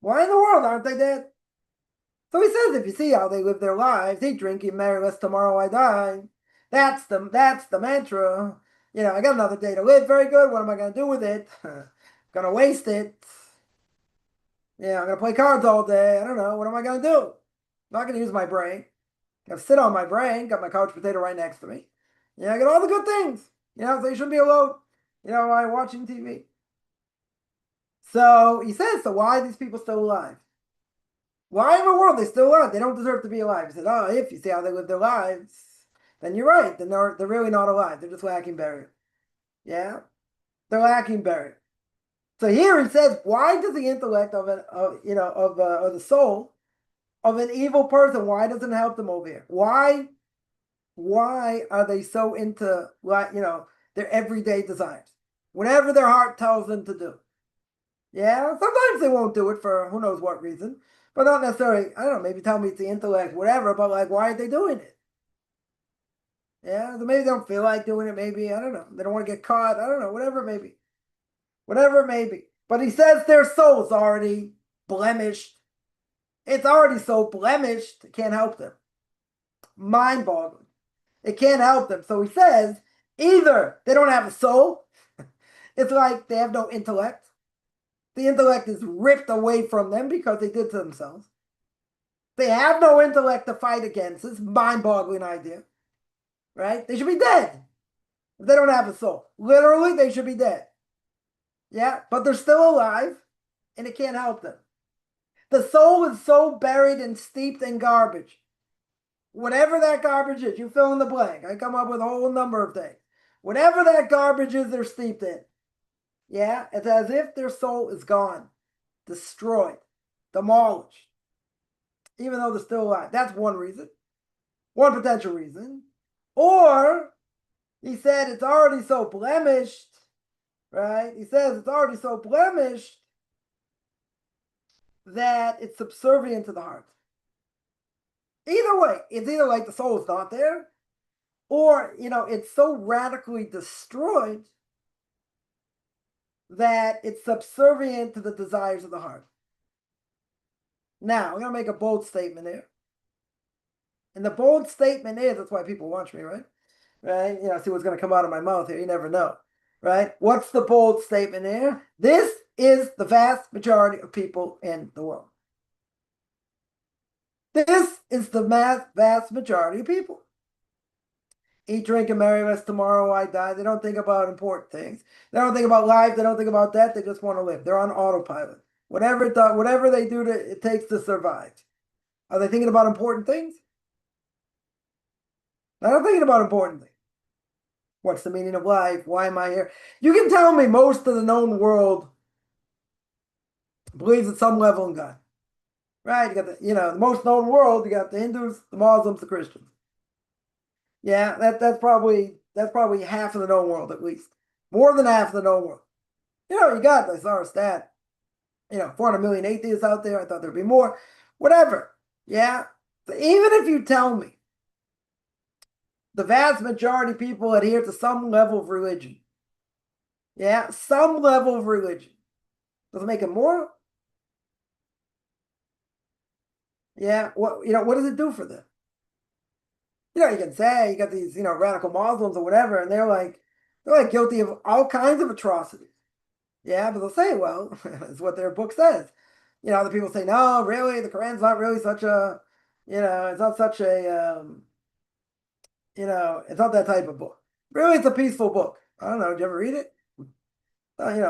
Why in the world aren't they dead? So he says, if you see how they live their lives, eat, drink, eat, marry, lest tomorrow I die. That's the mantra. I got another day to live. Very good. What am I going to do with it? Going to waste it. I'm going to play cards all day. I don't know. What am I going to do? I'm not going to use my brain. I'm going to sit on my brain. Got my couch potato right next to me. I got all the good things. So you shouldn't be alone. While watching TV. So he says, so why are these people still alive? Why in the world are they still alive? They don't deserve to be alive. He said, if you see how they live their lives, then you're right. Then they're really not alive. They're just lacking burial. Yeah? They're lacking burial. So here he says, why does the intellect of the soul of an evil person, why doesn't it help them over here? Why are they so into their everyday desires? Whatever their heart tells them to do. Yeah, sometimes they won't do it for who knows what reason, but not necessarily, I don't know, maybe tell me it's the intellect, whatever, but why are they doing it? Yeah, so maybe they don't feel like doing it, maybe, I don't know, they don't want to get caught, I don't know, whatever it may be. Whatever it may be. But he says their soul's already blemished. It's already so blemished, it can't help them. Mind-boggling. It can't help them. So he says, either they don't have a soul, it's like they have no intellect. The intellect is ripped away from them because they did to themselves. They have no intellect to fight against. This mind-boggling idea. Right? They should be dead. If they don't have a soul. Literally, they should be dead. Yeah? But they're still alive, and it can't help them. The soul is so buried and steeped in garbage. Whatever that garbage is, you fill in the blank. I come up with a whole number of things. Whatever that garbage is, they're steeped in. Yeah, it's as if their soul is gone, destroyed, demolished, even though they're still alive. That's one reason, one potential reason. Or, he said it's already so blemished, right? He says it's already so blemished that it's subservient to the heart. Either way, it's either like the soul is not there, or, it's so radically destroyed that it's subservient to the desires of the heart. Now, I'm going to make a bold statement here. And the bold statement is, that's why people watch me, right? Right? See what's going to come out of my mouth here. You never know. Right? What's the bold statement here? This is the vast majority of people in the world. This is the vast majority of people. Eat, drink, and marry, lest tomorrow I die. They don't think about important things. They don't think about life. They don't think about that. They just want to live. They're on autopilot. Whatever they do, it takes to survive. Are they thinking about important things? They're not thinking about important things. What's the meaning of life? Why am I here? You can tell me most of the known world believes at some level in God. Right? You got the most known world, you got the Hindus, the Muslims, the Christians. Yeah, that's probably half of the known world at least. More than half of the known world. You got, I saw a stat, 400 million atheists out there. I thought there'd be more. Whatever. Yeah. So even if you tell me the vast majority of people adhere to some level of religion. Yeah, some level of religion. Does it make it more? Yeah, what does it do for them? You can say you got these, radical Muslims or whatever, and they're like guilty of all kinds of atrocities. Yeah, but they'll say, well, it's what their book says. Other people say, no, really, the Quran's not really such a, it's not such a, it's not that type of book. Really, it's a peaceful book. I don't know. Did you ever read it?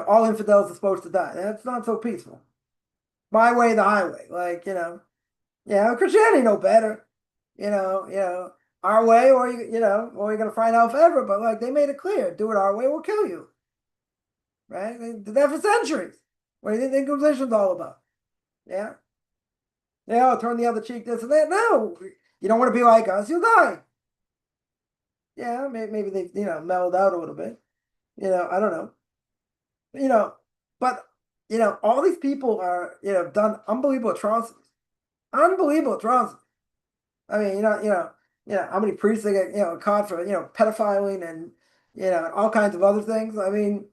All infidels are supposed to die. That's not so peaceful. My way, the highway. Yeah, Christianity no better. Our way, or or you're gonna find out forever. But they made it clear, do it our way, we'll kill you. Right? They did that for centuries. What do you think the Inquisition's all about? Yeah. Turn the other cheek, this and that. No, you don't want to be like us, you'll die. Yeah, maybe they, mellowed out a little bit. I don't know. But all these people are, done unbelievable atrocities. Unbelievable atrocities. I mean, how many priests they get, caught for, pedophiling and, all kinds of other things. I mean,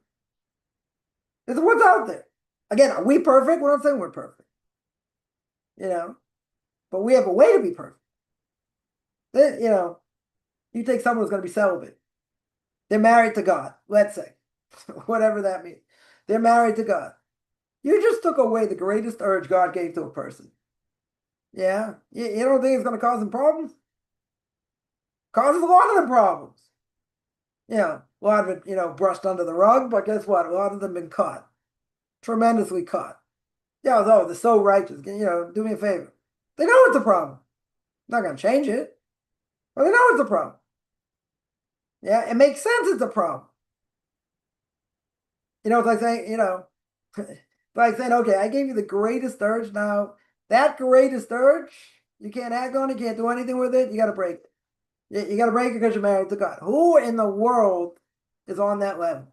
it's what's out there. Again, are we perfect? We're not saying we're perfect. But we have a way to be perfect. You take someone who's going to be celibate. They're married to God, let's say, whatever that means. They're married to God. You just took away the greatest urge God gave to a person. Yeah? You don't think it's going to cause them problems? Causes a lot of them problems. A lot of it, brushed under the rug, but guess what? A lot of them been caught. Tremendously caught. Yeah, they're so righteous. Do me a favor. They know it's a problem. Not going to change it. But they know it's a problem. Yeah, it makes sense it's a problem. It's like saying, like saying, okay, I gave you the greatest urge. Now, that greatest urge, you can't act on it, you can't do anything with it, you got to break it. You got to break it because you're married to God. Who in the world is on that level?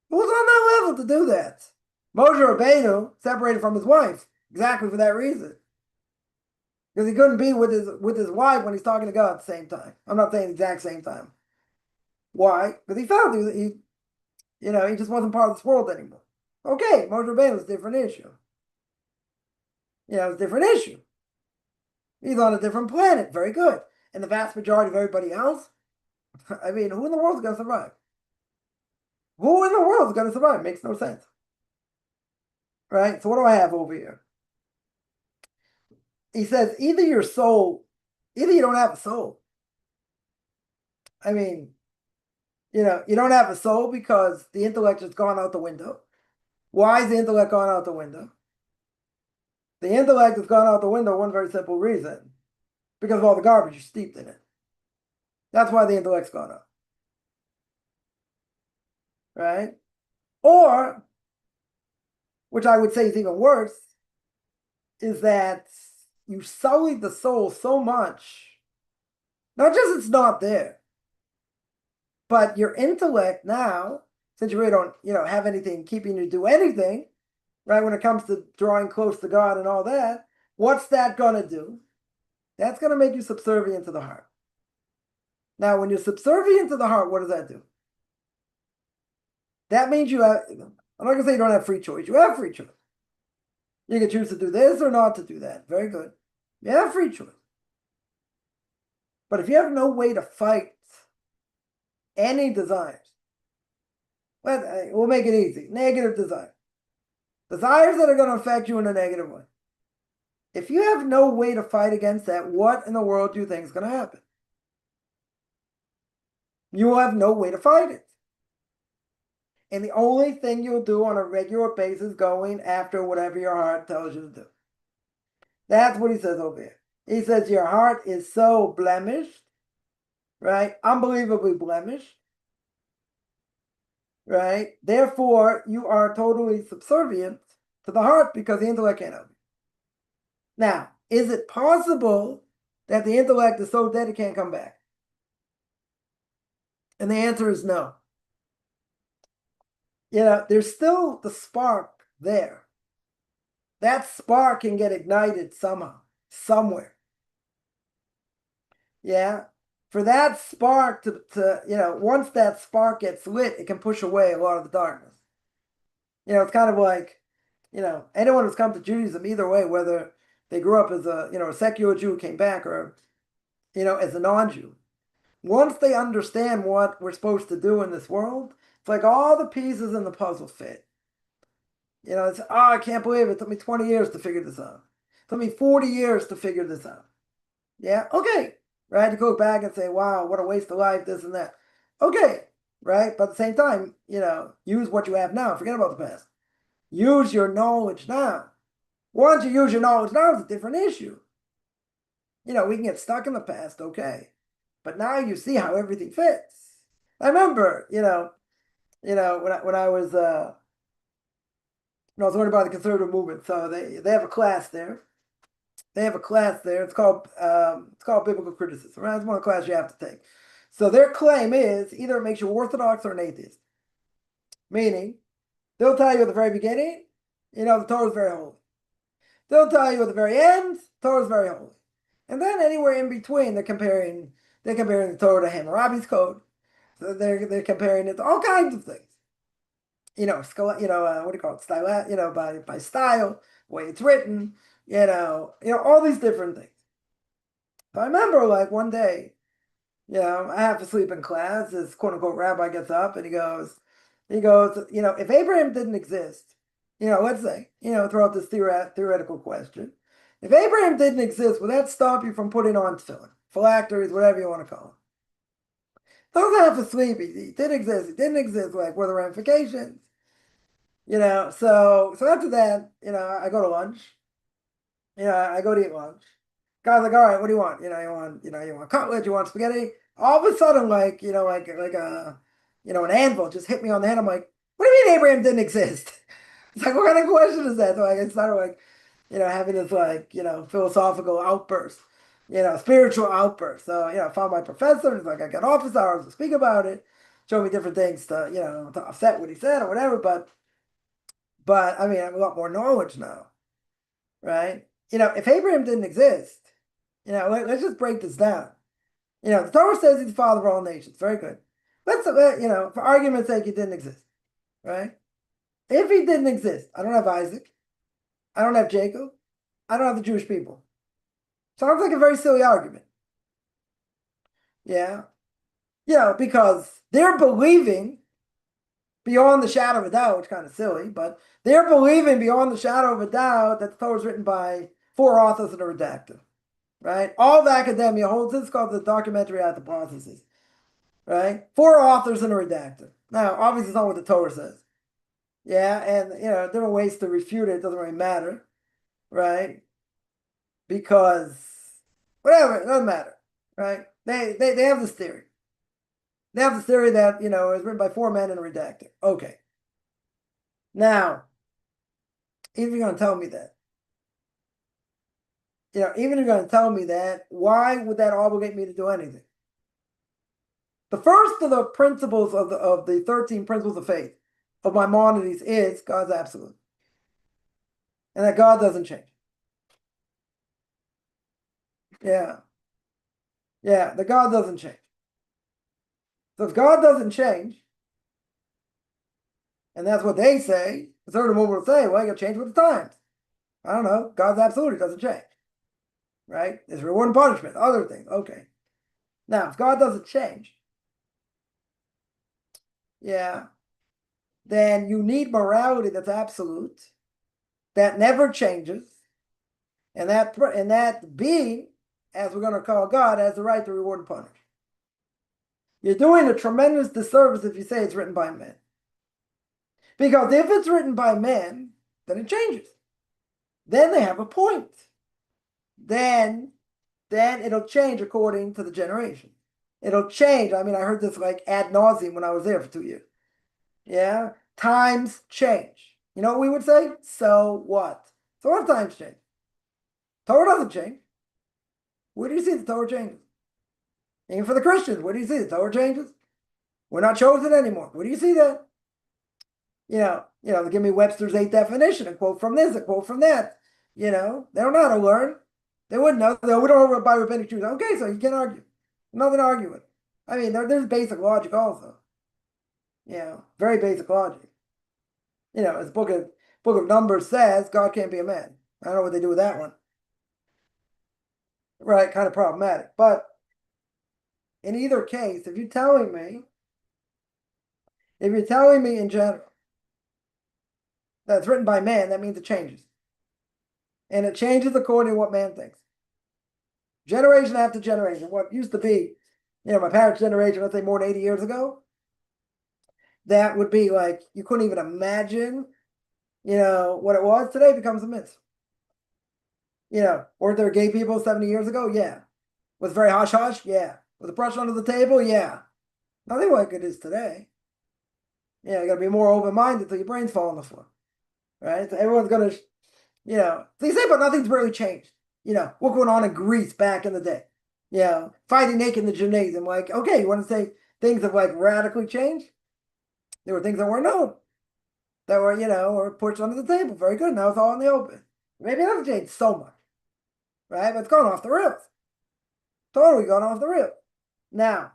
Who's on that level to do that? Moshe Rabbeinu separated from his wife exactly for that reason. Because he couldn't be with his wife when he's talking to God at the same time. I'm not saying the exact same time. Why? Because he felt he just wasn't part of this world anymore. Okay, Moshe Rabbeinu was a different issue. It's a different issue. He's on a different planet. Very good. And the vast majority of everybody else, I mean, who in the world is going to survive? Who in the world is going to survive? Makes no sense. Right? So what do I have over here? He says, either you don't have a soul. I mean, you don't have a soul because the intellect has gone out the window. Why is the intellect gone out the window? The intellect has gone out the window one very simple reason. Because of all the garbage you steeped in it. That's why the intellect's gone up. Right? Or, which I would say is even worse, is that you sullied the soul so much, not just it's not there, but your intellect now, since you really don't, have anything keeping you to do anything, right, when it comes to drawing close to God and all that, what's that going to do? That's going to make you subservient to the heart. Now, when you're subservient to the heart, what does that do? That means you have, I'm not going to say you don't have free choice. You have free choice. You can choose to do this or not to do that. Very good. You have free choice. But if you have no way to fight any desires, we'll make it easy. Negative desires. Desires that are going to affect you in a negative way. If you have no way to fight against that, what in the world do you think is going to happen? You will have no way to fight it. And the only thing you'll do on a regular basis going after whatever your heart tells you to do. That's what he says over here. He says your heart is so blemished, right? Unbelievably blemished, right? Therefore, you are totally subservient to the heart because the intellect can't help you. Now, is it possible that the intellect is so dead it can't come back? And the answer is no. There's still the spark there. That spark can get ignited somehow, somewhere. Yeah. For that spark to once that spark gets lit, it can push away a lot of the darkness. It's kind of like, anyone who's come to Judaism, either way, whether they grew up as a secular Jew, came back, or, as a non-Jew, once they understand what we're supposed to do in this world, it's like all the pieces in the puzzle fit. It's, I can't believe it took me 20 years to figure this out. It took me 40 years to figure this out. Yeah, okay. Right? To go back and say, wow, what a waste of life, this and that. Okay, right? But at the same time, use what you have now. Forget about the past. Use your knowledge now. Once you use your knowledge now, it's a different issue. We can get stuck in the past, okay. But now you see how everything fits. I remember, when I was learning about the conservative movement. So they have a class there. It's called biblical criticism. Right? It's one of the classes you have to take. So their claim is either it makes you Orthodox or an atheist. Meaning, they'll tell you at the very beginning, the Torah is very holy. They'll tell you at the very end, the Torah is very holy. And then anywhere in between, they're comparing the Torah to Hammurabi's code. So they're comparing it to all kinds of things. What do you call it? Style, by style, way it's written, all these different things. But I remember like one day, I have to sleep in class. This quote unquote rabbi gets up and he goes, if Abraham didn't exist, let's say, throw out this theoretical question. If Abraham didn't exist, would that stop you from putting on tefillin, phylacteries, whatever you want to call them? Don't have to sleep. He didn't exist. He didn't exist. Like, what are the ramifications? So after that, I go to lunch. I go to eat lunch. Guy's like, all right, what do you want? You want cutlet, you want spaghetti? All of a sudden, like an anvil just hit me on the head. I'm like, what do you mean Abraham didn't exist? It's like, what kind of question is that? So I started like, having this like, philosophical outburst, spiritual outburst. So, I found my professor. He's like, I got office hours to speak about it. Show me different things to offset what he said or whatever. But I mean, I have a lot more knowledge now, right? If Abraham didn't exist, let's just break this down. The Torah says he's the father of all nations. Very good. Let's, for argument's sake, he didn't exist, right? If he didn't exist, I don't have Isaac. I don't have Jacob. I don't have the Jewish people. Sounds like a very silly argument. Yeah. Because they're believing beyond the shadow of a doubt, which is kind of silly, but they're believing beyond the shadow of a doubt that the Torah was written by 4 authors and a redactor, right? All of academia holds this, called the documentary hypothesis, right? 4 authors and a redactor. Now, obviously, it's not what the Torah says. Yeah, and different ways to refute it doesn't really matter, right? Because whatever, it doesn't matter, right? They have this theory. They have this theory that it was written by 4 men and a redactor. Okay. Now, even if you're going to tell me that, even if you're going to tell me that, why would that obligate me to do anything? The first of the principles of the 13 principles of faith of Maimonides is God's absolute, and that God doesn't change. Yeah, that God doesn't change. So if God doesn't change, and that's what they say, the third movement will say, well, you got to change with the times. I don't know. God's absolute, it doesn't change. Right? There's reward and punishment, other things. Okay. Now, if God doesn't change, then you need morality that's absolute, that never changes, And that being, as we're going to call God, has the right to reward and punish. You're doing a tremendous disservice if you say it's written by men. Because if it's written by men, then it changes. Then they have a point. Then it'll change according to the generation. It'll change. I mean, I heard this like ad nauseum when I was there for 2 years. Yeah? Times change. You know what we would say? So what? So what times change? Torah doesn't change. Where do you see the Torah changes? Even for the Christians, where do you see the Torah changes? We're not chosen anymore. Where do you see that? They give me Webster's 8th definition, a quote from this, a quote from that. They don't know how to learn. They wouldn't know. We don't know by rabbinic truth. Okay, so you can't argue. Nothing to argue with. I mean, there's basic logic also. Very basic logic. As Book of Numbers says, God can't be a man. I don't know what they do with that one. Right, kind of problematic. But in either case, if you're telling me in general that it's written by man, that means it changes. And it changes according to what man thinks. Generation after generation. What used to be, my parents' generation, let's say more than 80 years ago, that would be like, you couldn't even imagine, what it was. Today becomes a myth. Weren't there gay people 70 years ago? Yeah. Was it very hush-hush? Yeah. Was it brushed under the table? Yeah. Nothing like it is today. You got to be more open-minded till your brains fall on the floor. Right? So everyone's going to, they say, but nothing's really changed. What going on in Greece back in the day? Fighting naked in the gymnasium. Like, okay, you want to say things have like radically changed? There were things that weren't known. That were, were pushed under the table. Very good. Now it's all in the open. Maybe it hasn't changed so much. Right? But it's gone off the rails. Totally gone off the rails. Now,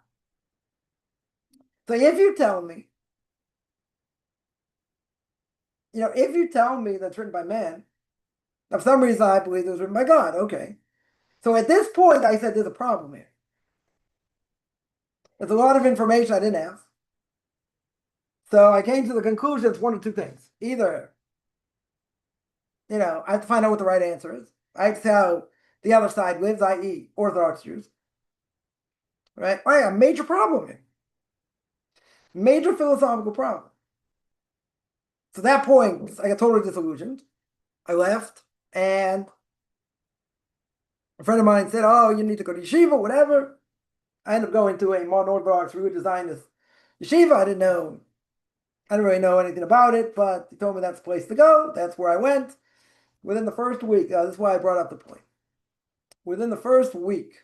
so if you tell me, that's written by man, for some reason I believe it was written by God. Okay. So at this point, I said there's a problem here. There's a lot of information I didn't ask. So I came to the conclusion it's one of two things. Either, I have to find out what the right answer is. I have to see how the other side lives, i.e. Orthodox Jews. Right? I have a major problem here. Major philosophical problem. So at that point, I got totally disillusioned. I left, and a friend of mine said, oh, you need to go to yeshiva, whatever. I ended up going to a modern Orthodox religious Zionist yeshiva. I didn't really know anything about it, but he told me that's the place to go. That's where I went. Within the first week, this is why I brought up the point. Within the first 2 weeks,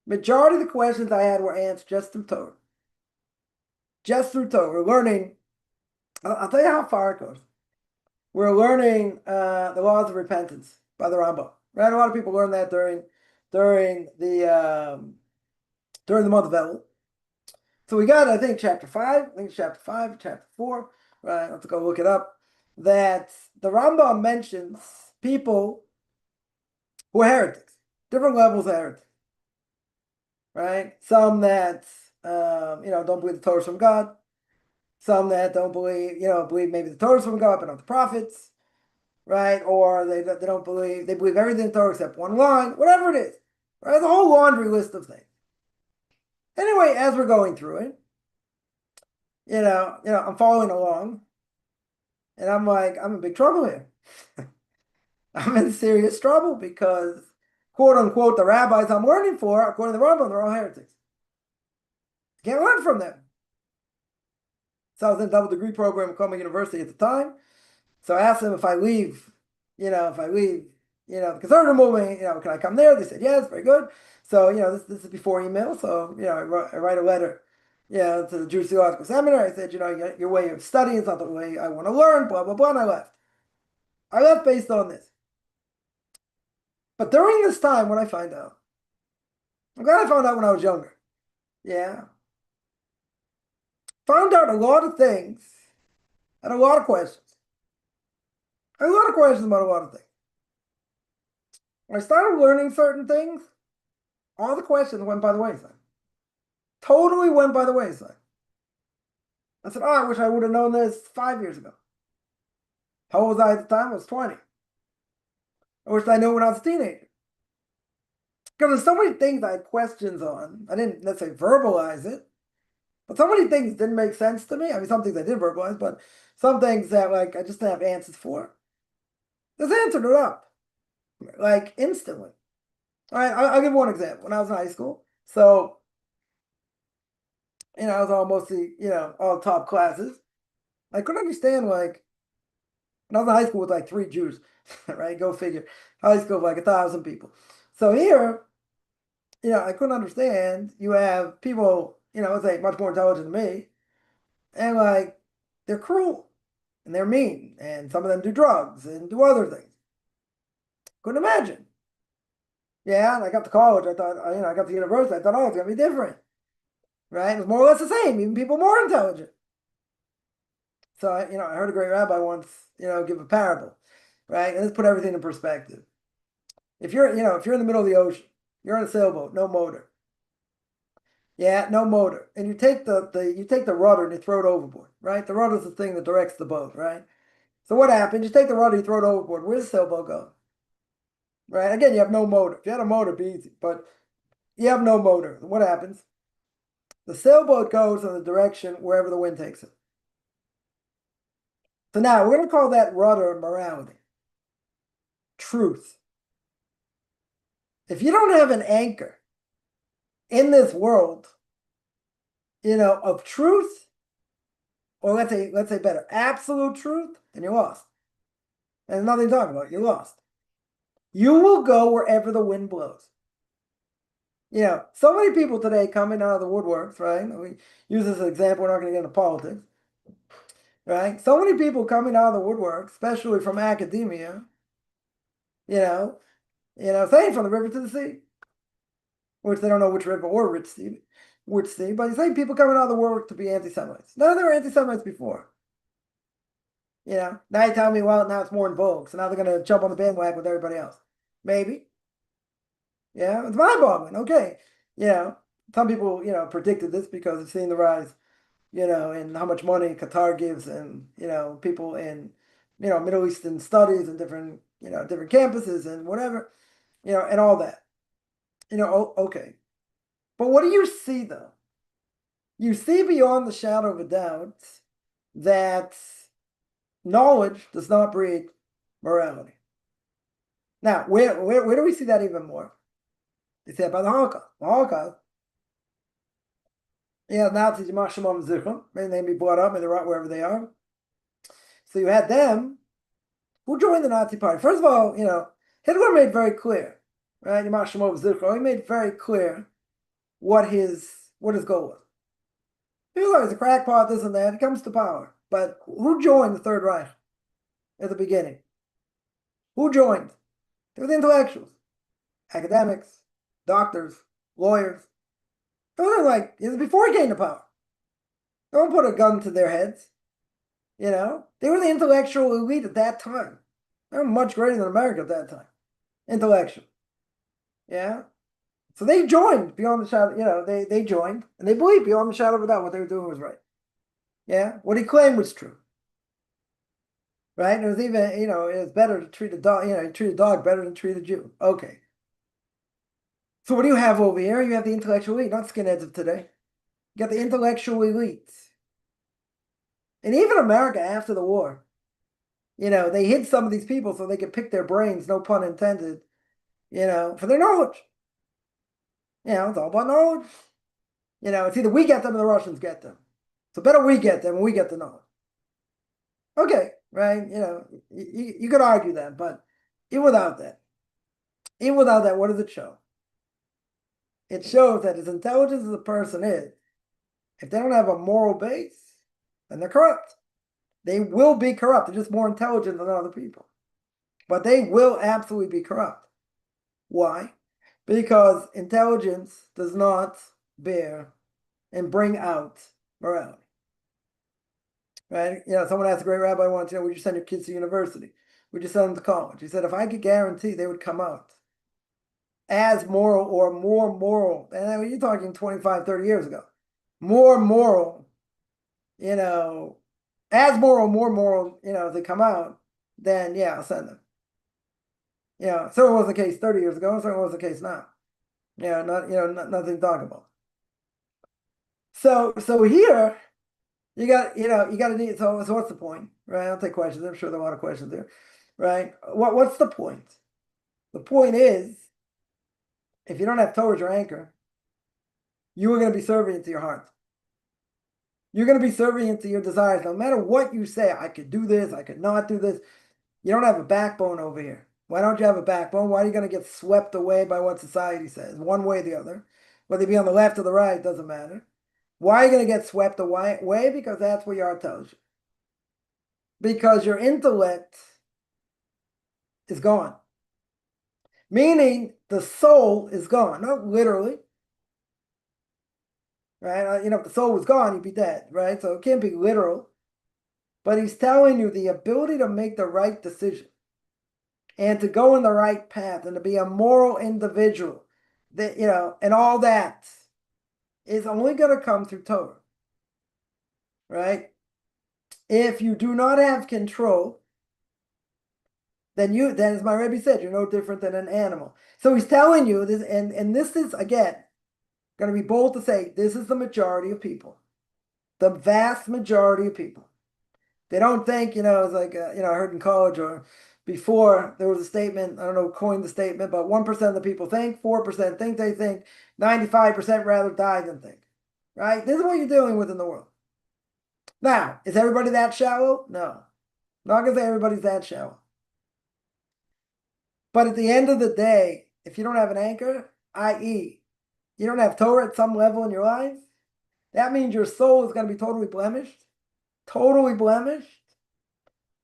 majority of the questions I had were answered just through Torah. Just through Torah. We're learning, I'll tell you how far it goes. We're learning the laws of repentance by the Rambam. Right? A lot of people learn that during the month of Elul. So we got, I think, chapter 5. I think it's chapter 5, chapter 4. Right? I have to go look it up. That the Rambam mentions people who are heretics, different levels of heretics. Right? Some that don't believe the Torah is from God. Some that don't believe, believe maybe the Torah is from God, but not the prophets. Right? Or they don't believe, they believe everything in Torah except one line, whatever it is. Right? The whole laundry list of things. Anyway, as we're going through it, I'm following along, and I'm like, I'm in big trouble here. I'm in serious trouble because, quote unquote, the rabbis I'm learning for, according to the Rambam, they're all heretics. Can't learn from them. So I was in a double degree program at Columbia University at the time. So I asked them if I leave, the conservative movement, can I come there? They said yes, very good. So, this is before email. So, I write a letter, to the Jewish Theological Seminary. I said, your way of studying is not the way I want to learn, blah, blah, blah, and I left. I left based on this. But during this time, what I find out, I'm glad I found out when I was younger. Yeah. Found out a lot of things and a lot of questions. A lot of questions about a lot of things. When I started learning certain things, all the questions went by the wayside. Totally went by the wayside. I said, I wish I would have known this 5 years ago. How old was I at the time? I was 20. I wish I knew when I was a teenager. Because there's so many things I had questions on. I didn't necessarily verbalize it, but so many things didn't make sense to me. I mean, some things I did verbalize, but some things that like I just didn't have answers for. Just answered it up, like instantly. All right, I'll give one example. When I was in high school, so I was all mostly, all top classes. I couldn't understand like when I was in high school with like three Jews, right? Go figure. High school with like 1,000 people. So here, I couldn't understand. You have people, let's say much more intelligent than me, and like they're cruel and they're mean, and some of them do drugs and do other things. Couldn't imagine. Yeah, and I got to college. I thought, I got to university. I thought, oh, it's gonna be different, right? It was more or less the same. Even people more intelligent. So I heard a great rabbi once, give a parable, right? And let's put everything in perspective. If you're in the middle of the ocean, you're on a sailboat, no motor. Yeah, no motor. And you take the rudder and you throw it overboard, right? The rudder is the thing that directs the boat, right? So what happens? You take the rudder, you throw it overboard. Where's the sailboat go? Right? Again, you have no motor. If you had a motor, it'd be easy, but you have no motor. What happens? The sailboat goes in the direction wherever the wind takes it. So now we're going to call that rudder morality, truth. If you don't have an anchor in this world, of truth, or let's say better, absolute truth, then you're lost. And there's nothing to talk about. You're lost. You will go wherever the wind blows. So many people today coming out of the woodworks, right? We use this as an example. We're not going to get into politics, right? So many people coming out of the woodwork, especially from academia, saying from the river to the sea, which they don't know which river or which sea, but you say people coming out of the woodwork to be anti-Semites. No, they were anti-Semites before. Now you tell me, well, now it's more in vogue, so now they're going to jump on the bandwagon with everybody else. Maybe. Yeah, it's mind-boggling. Okay. Some people, predicted this because they've seen the rise, in how much money Qatar gives and, people in, Middle Eastern studies and different, different campuses and whatever, and all that. Okay. But what do you see though? You see beyond the shadow of a doubt that knowledge does not breed morality. Now, where do we see that even more? They say about the Holocaust. The Holocaust. Nazis, may they be brought up, may they rot wherever they are. So you had them who joined the Nazi Party. First of all, Hitler made very clear, right? He made very clear what his goal was. He was always a crackpot, this and that. He comes to power. But who joined the Third Reich at the beginning? Who joined? They were the intellectuals, academics, doctors, lawyers. It was before he came to power. Don't put a gun to their heads. They were the intellectual elite at that time. They were much greater than America at that time. Intellectual. Yeah. So they joined beyond the shadow, they joined and they believed beyond the shadow of a doubt what they were doing was right. Yeah. What he claimed was true. Right? And it was even, it was better to treat a dog, treat a dog better than treat a Jew. Okay. So what do you have over here? You have the intellectual elite, not skinheads of today. You got the intellectual elites. And even America after the war, they hid some of these people so they could pick their brains, no pun intended, for their knowledge. It's all about knowledge. It's either we get them or the Russians get them. So better we get them and we get the knowledge. Okay, right? You could argue that, but even without that, what does it show? It shows that as intelligent as a person is, if they don't have a moral base, then they're corrupt. They will be corrupt. They're just more intelligent than other people. But they will absolutely be corrupt. Why? Because intelligence does not bear and bring out morality. Right? Someone asked a great rabbi once, would you send your kids to university? Would you send them to college? He said, if I could guarantee they would come out as moral or more moral, and you're talking 25, 30 years ago, more moral, as moral, more moral, they come out, then yeah, I'll send them. Yeah, so it was the case 30 years ago, so it was the case now. Yeah, nothing to talk about. So here you got to need so what's the point, right? I'll take questions. I'm sure there are a lot of questions there, right? What's the point? The point is, if you don't have Torah as your anchor, you are going to be serving into your heart. You're going to be serving into your desires. No matter what you say, I could do this, I could not do this. You don't have a backbone over here. Why don't you have a backbone? Why are you going to get swept away by what society says, one way or the other? Whether you be on the left or the right, doesn't matter. Why are you going to get swept away? Because that's what your heart tells you. Because your intellect is gone. Meaning the soul is gone. Not literally. Right? If the soul was gone, you'd be dead, right? So it can't be literal. But he's telling you the ability to make the right decision and to go in the right path and to be a moral individual, that and all that is only going to come through Torah, right? If you do not have control, then as my Rebbe said, you're no different than an animal. So he's telling you this, and this is again going to be bold to say this is the majority of people, the vast majority of people. They don't think, it's like, I heard in college or before there was a statement, I don't know who coined the statement, but 1% of the people think, 4% think they think, 95% rather die than think, right? This is what you're dealing with in the world. Now, is everybody that shallow? No. Not going to say everybody's that shallow. But at the end of the day, if you don't have an anchor, i.e., you don't have Torah at some level in your life, that means your soul is going to be totally blemished,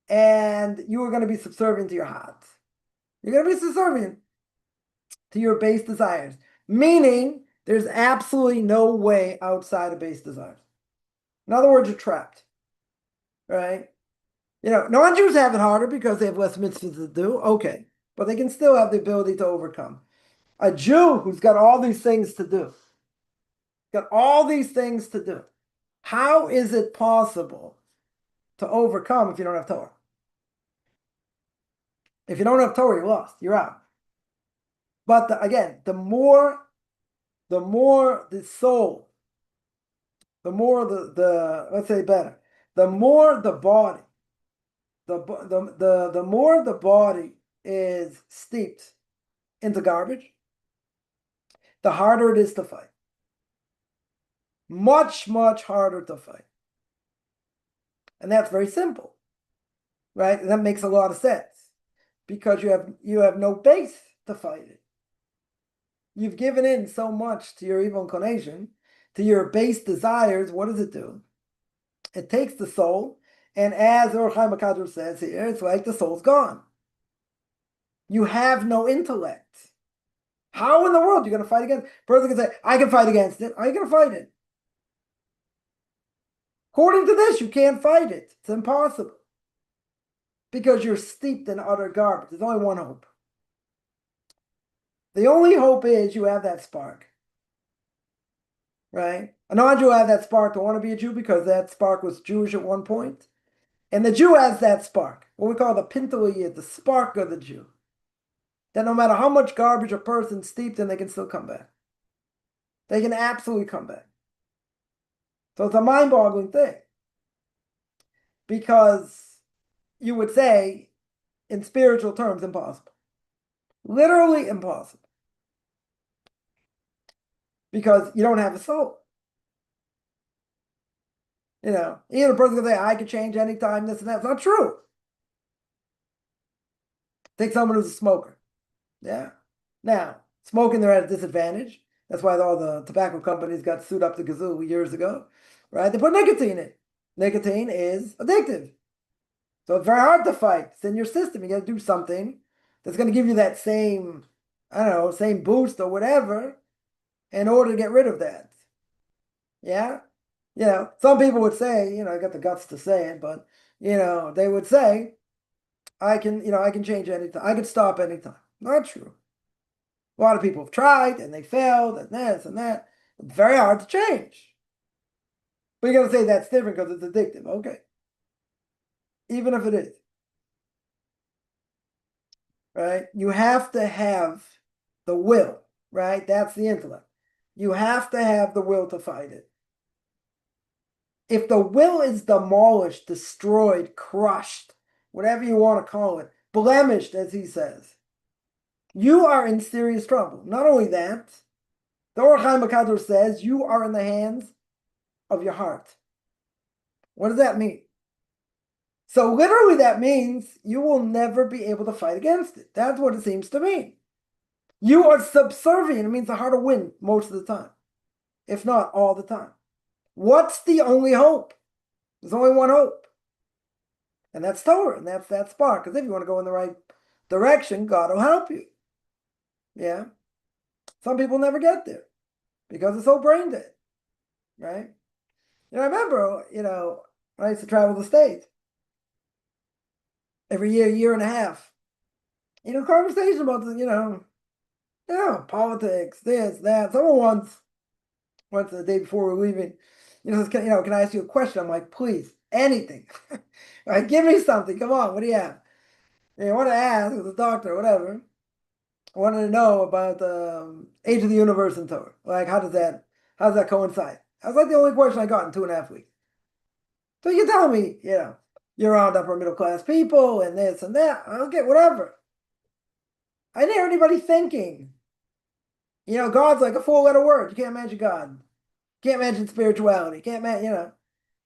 and you are going to be subservient to your heart. You're going to be subservient to your base desires, meaning there's absolutely no way outside of base desires. In other words, you're trapped, right? Non-Jews have it harder because they have less mitzvahs to do, okay, but they can still have the ability to overcome. A Jew who's got all these things to do, how is it possible to overcome if you don't have Torah? If you don't have Torah, you're lost. You're out. But again, the more the soul, the more let's say better, the more the body, the more the body is steeped into garbage, the harder it is to fight. Much, much harder to fight. And that's very simple, right? And that makes a lot of sense because you have no base to fight it. You've given in so much to your evil inclination, to your base desires. What does it do? It takes the soul, and as Or Chaim HaKadosh says here, it's like the soul's gone. You have no intellect. How in the world are you going to fight against it? A person can say, I can fight against it. How are you going to fight it? According to this, you can't fight it. It's impossible. Because you're steeped in utter garbage. There's only one hope. The only hope is you have that spark. Right? A non-Jew will have that spark to want to be a Jew because that spark was Jewish at one point. And the Jew has that spark, what we call the pinteliyid, the spark of the Jew. That no matter how much garbage a person's steeped in, they can still come back. They can absolutely come back. So it's a mind-boggling thing. Because you would say, in spiritual terms, impossible. Literally impossible. Because you don't have a soul. Even a person can say, I could change anytime, this and that. It's not true. Take someone who's a smoker. Yeah. Now, smoking, they're at a disadvantage. That's why all the tobacco companies got sued up to gazoo years ago. Right? They put nicotine in. Nicotine is addictive. So it's very hard to fight. It's in your system. You got to do something that's going to give you that same, same boost or whatever in order to get rid of that. Yeah? Some people would say, I got the guts to say it, but, they would say, I can change anytime. I can stop anytime. Not true. A lot of people have tried and they failed and this and that. It's very hard to change. But you're going to say that's different because it's addictive. Okay. Even if it is. right? You have to have the will, right? That's the intellect. You have to have the will to fight it. If the will is demolished, destroyed, crushed, whatever you want to call it, blemished, as he says, you are in serious trouble. Not only that, the Or Chaim HaKadosh says you are in the hands of your heart. What does that mean? So literally that means you will never be able to fight against it. That's what it seems to mean. You are subservient. It means the heart will win most of the time, if not all the time. What's the only hope? There's only one hope. And that's Torah, and that's that spark. Because if you want to go in the right direction, God will help you. Yeah. Some people never get there because it's so brain dead, right? I remember, when I used to travel the States every year and a half, conversation about politics, this, that. Someone once the day before we were leaving, says, can I ask you a question? I'm like, please, anything. Right, give me something. Come on, what do you have? And you want to ask, as a doctor, whatever. I wanted to know about the age of the universe in Torah. Like, how does that coincide? That was like the only question I got in 2.5 weeks. So you tell me, you're around upper middle class people and this and that. Okay, whatever. I didn't hear anybody thinking. God's like a 4-letter word. You can't imagine God. You can't imagine spirituality. You can't imagine,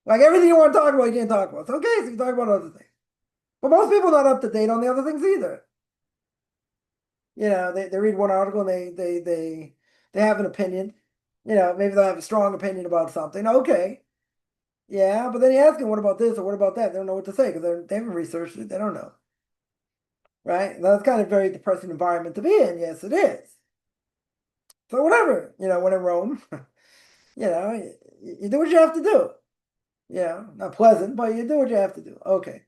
like everything you want to talk about, you can't talk about. It's okay, so you can talk about other things. But most people are not up to date on the other things either. They read one article and they have an opinion. Maybe they'll have a strong opinion about something. Okay. Yeah, but then you ask them, what about this or what about that? They don't know what to say because they haven't researched it. They don't know. Right? That's kind of a very depressing environment to be in. Yes, it is. So whatever, when in Rome, you do what you have to do. Not pleasant, but you do what you have to do. Okay.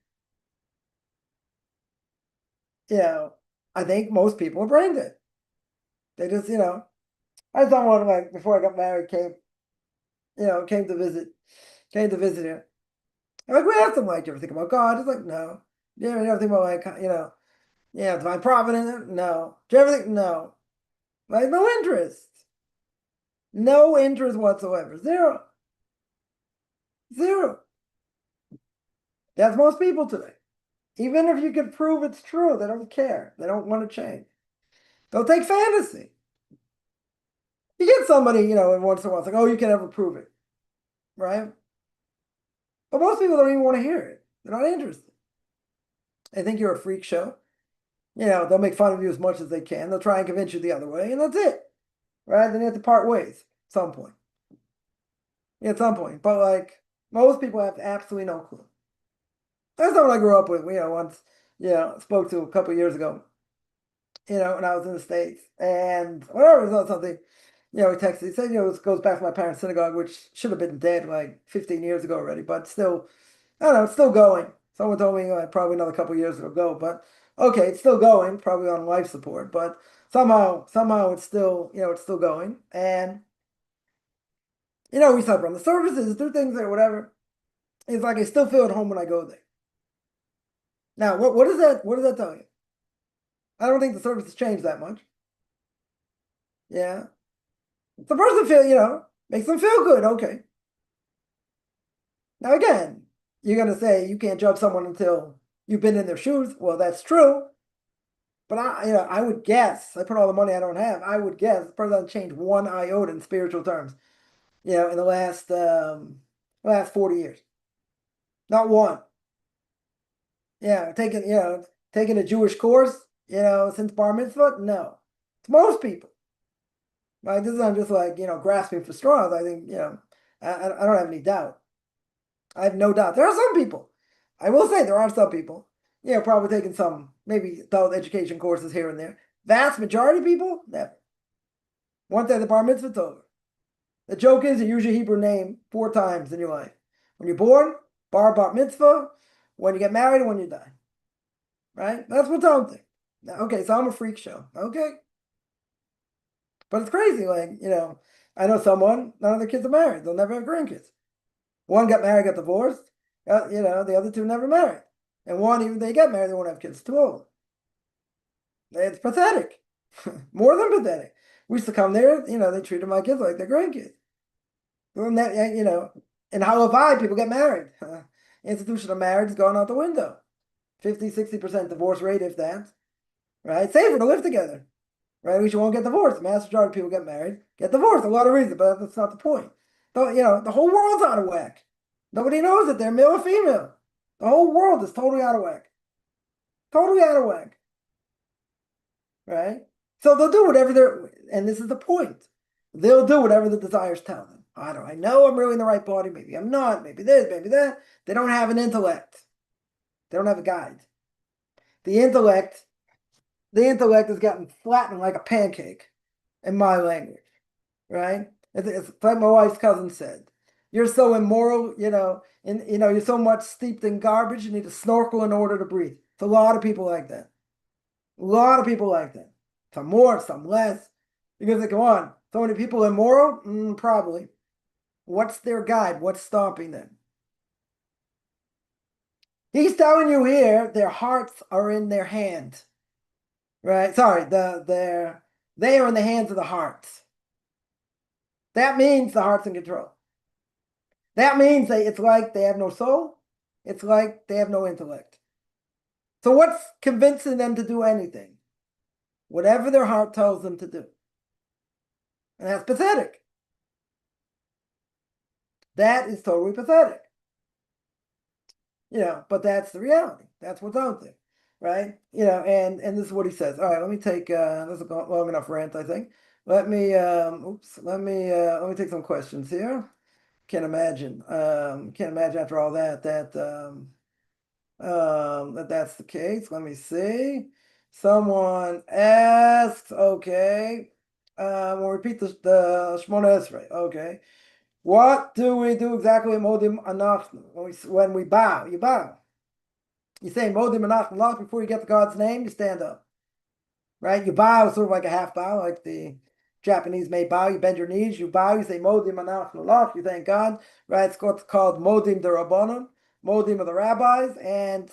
I think most people are brain dead. They just, I had someone like before I got married came to visit here. And like we asked him, like, do you ever think about God? He's like, no. Do you ever think about like, divine providence? No. Do you ever think? No. Like no interest. No interest whatsoever. Zero. Zero. That's most people today. Even if you could prove it's true, they don't care. They don't want to change. They'll take fantasy. You get somebody, every once in a while, it's like, oh, you can never prove it. Right? But most people don't even want to hear it. They're not interested. They think you're a freak show. They'll make fun of you as much as they can. They'll try and convince you the other way, and that's it. Right? Then you have to part ways at some point. At some point. But like most people have absolutely no clue. That's not what I grew up with. Once, spoke to a couple of years ago, when I was in the States. And whatever, it was not something, he texted. He said, it goes back to my parents' synagogue, which should have been dead like 15 years ago already, but still, I don't know, it's still going. Someone told me like probably another couple of years ago, but okay, it's still going, probably on life support, but somehow it's still, it's still going. And, we stop run the services, do things or whatever. It's like I still feel at home when I go there. Now, what does that tell you? I don't think the service has changed that much. Yeah. The person makes them feel good. Okay. Now again, you're gonna say you can't judge someone until you've been in their shoes. Well, that's true. But I would guess, I put all the money I don't have, I would guess the person doesn't change one iota in spiritual terms, in the last 40 years. Not one. Taking a Jewish course, since bar mitzvah? No. It's most people. Like this is I'm just like, grasping for straws. I think, I don't have any doubt. I have no doubt. There are some people. I will say there are some people. Probably taking some maybe adult education courses here and there. Vast majority of people, never. One day the bar mitzvah's over. The joke is you use your Hebrew name 4 times in your life. When you're born, bar mitzvah, when you get married, and when you die. Right? That's what's on there. Okay, so I'm a freak show. Okay. But it's crazy. Like, I know someone, none of their kids are married. They'll never have grandkids. One got married, got divorced. The other 2 never married. And one, even if they get married, they won't have kids. Too old. It's pathetic. More than pathetic. We used to come there, they treated my kids like their grandkids. And that, in Halavai, people get married. Institution of marriage is going out the window. 50-60% divorce rate, if that. Right? Safer to live together. Right? We won't get divorced. The mass majority of people get married, get divorced. A lot of reasons, but that's not the point. The whole world's out of whack. Nobody knows that they're male or female. The whole world is totally out of whack. Totally out of whack. Right? So they'll do whatever and this is the point. They'll do whatever the desires tell them. I know I'm really in the right body. Maybe I'm not. Maybe this, maybe that. They don't have an intellect. They don't have a guide. The intellect has gotten flattened like a pancake in my language, right? It's like my wife's cousin said. You're so immoral, you're so much steeped in garbage, you need to snorkel in order to breathe. It's a lot of people like that. A lot of people like that. Some more, some less. Because they go on. So many people immoral? Probably. What's their guide? What's stopping them? He's telling you here their hearts are in their hand. Right? Sorry, they are in the hands of the hearts. That means the heart's in control. That means it's like they have no soul. It's like they have no intellect. So what's convincing them to do anything? Whatever their heart tells them to do. And that's pathetic. That is totally pathetic. But that's the reality. That's what's out there. Right? And this is what he says. All right, let me take this is a long enough rant, I think. Let me take some questions here. Can't imagine after all that that's the case. Let me see. Someone asks, okay. We'll repeat the Shmona Esrei. Okay. What do we do exactly in Modim Anachnu? When we bow, you bow. You say Modim Anachnu Lach before you get to God's name, you stand up. Right? You bow sort of like a half bow, like the Japanese may bow. You bend your knees, you bow, you say Modim Anachnu Lach, you thank God. Right? It's called Modim de Rabbanon, Modim of the rabbis, and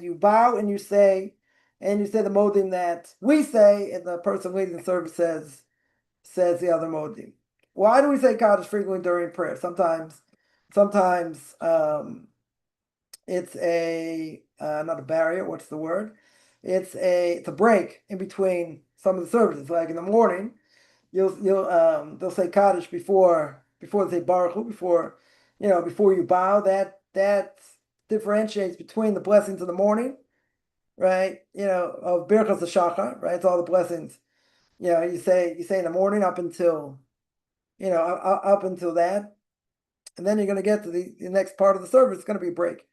you bow and you say the Modim that we say, and the person leading the service says the other Modim. Why do we say Kaddish frequently during prayer? Sometimes it's a not a barrier. What's the word? It's a break in between some of the services. Like in the morning, they'll say Kaddish before they say Baruch Hu, before you bow. That differentiates between the blessings of the morning, right? Of Birchas HaShachar, right? It's all the blessings. You say in the morning up until that, and then you're going to get to the next part of the service. It's going to be a break,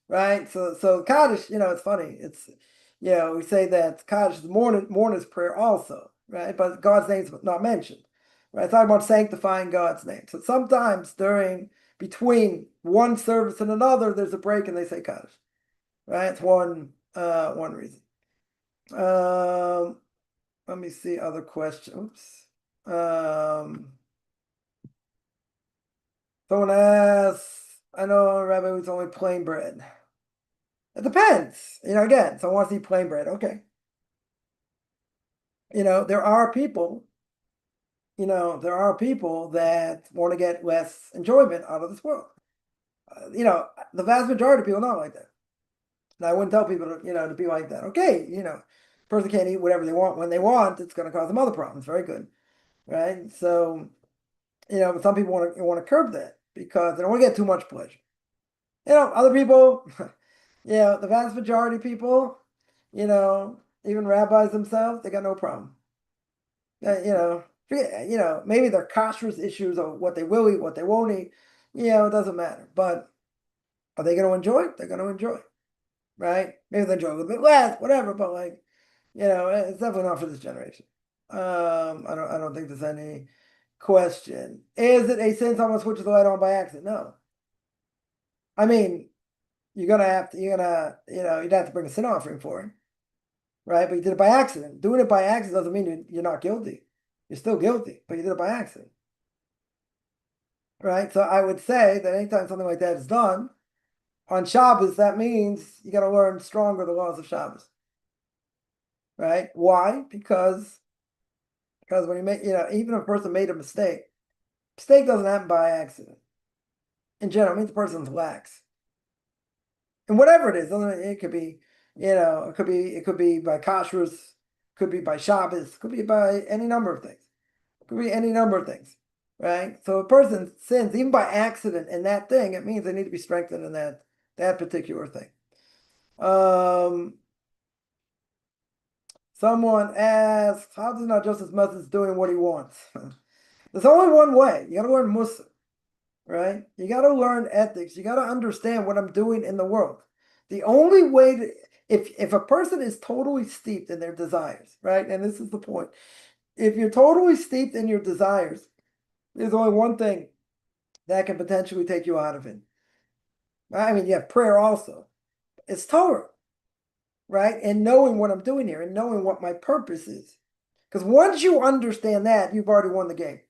right? So Kaddish, it's funny. It's we say that Kaddish is mourner's prayer also, right? But God's name's not mentioned, right? It's talking about sanctifying God's name. So sometimes between one service and another, there's a break, and they say Kaddish, right? It's one reason. Let me see other questions. Someone asks, I know Rabbi eats only plain bread. It depends. Again, someone wants to eat plain bread. Okay. There are people that want to get less enjoyment out of this world. The vast majority of people are not like that. And I wouldn't tell people to be like that. Okay, person can't eat whatever they want when they want. It's going to cause them other problems. Very good, right? So, but some people want to curb that because they don't want to get too much pleasure. Other people, the vast majority of people, even rabbis themselves, they got no problem. Maybe their kashrus issues or what they will eat, what they won't eat, it doesn't matter. But are they going to enjoy it? They're going to enjoy it, right? Maybe they enjoy a little bit less, whatever. But it's definitely not for this generation. I don't think there's any question. Is it a sin someone switches the light on by accident? No. I mean, you'd have to bring a sin offering for it, right? But you did it by accident. Doing it by accident doesn't mean you're not guilty. You're still guilty, but you did it by accident, right? So I would say that anytime something like that is done on Shabbos, that means you got to learn stronger the laws of Shabbos. right? Why? Because when you make, even if a person made a mistake doesn't happen by accident. In general, it means the person's lax. And whatever it is, it could be, it could be by kashrus, could be by Shabbos, could be by any number of things. Could be any number of things, right? So a person sins even by accident in that thing, it means they need to be strengthened in that particular thing. Someone asks, how does not Justice Moses doing what he wants? There's only one way. You got to learn Musa, right? You got to learn ethics. You got to understand what I'm doing in the world. The only way to, if a person is totally steeped in their desires, right? And this is the point. If you're totally steeped in your desires, there's only one thing that can potentially take you out of it. I mean, you have prayer also. It's Torah, right? And knowing what I'm doing here and knowing what my purpose is. Because once you understand that, you've already won the game.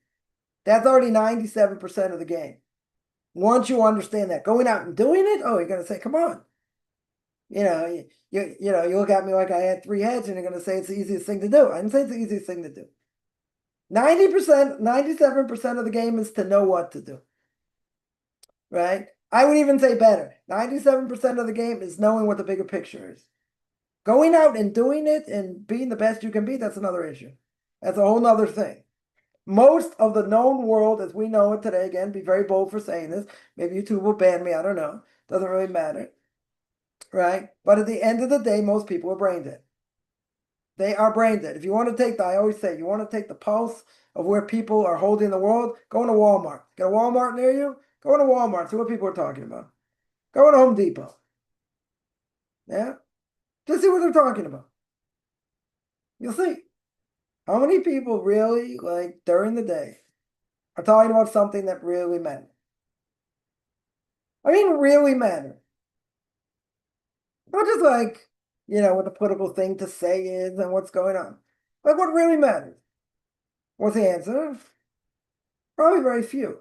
That's already 97% of the game. Once you understand that, going out and doing it, oh, you're going to say, come on. You look at me like I had 3 heads and you're going to say it's the easiest thing to do. I didn't say it's the easiest thing to do. 90%, 97% of the game is to know what to do. Right? I would even say better. 97% of the game is knowing what the bigger picture is. Going out and doing it and being the best you can be, that's another issue. That's a whole nother thing. Most of the known world as we know it today, again, be very bold for saying this. Maybe YouTube will ban me, I don't know. Doesn't really matter. Right? But at the end of the day, most people are brain dead. They are brain dead. If you want to take I always say, you want to take the pulse of where people are holding the world, go into Walmart. Got a Walmart near you? Go into Walmart, see what people are talking about. Go to Home Depot. Yeah? Just see what they're talking about. You'll see. How many people really, like, during the day, are talking about something that really matters? I mean, really matter. Not just like, what the political thing to say is and what's going on. Like, what really matters? What's the answer? Probably very few.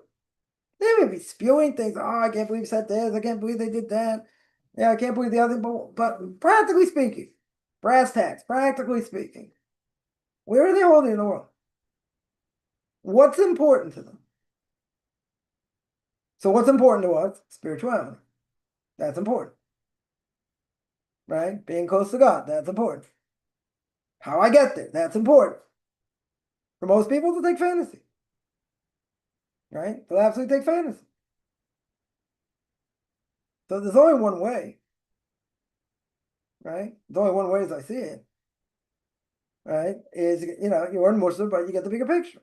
They may be spewing things. Oh, I can't believe he said this. I can't believe they did that. Yeah, I can't believe the other. But practically speaking, brass tacks, practically speaking, where are they holding the world? What's important to them? So what's important to us? Spirituality. That's important. Right? Being close to God. That's important. How I get there. That's important. For most people, to take fantasy. Right? They'll absolutely take fantasy. So there's only one way. Right? There's only one way as I see it. Right? Is, you learn Muslim, but you get the bigger picture.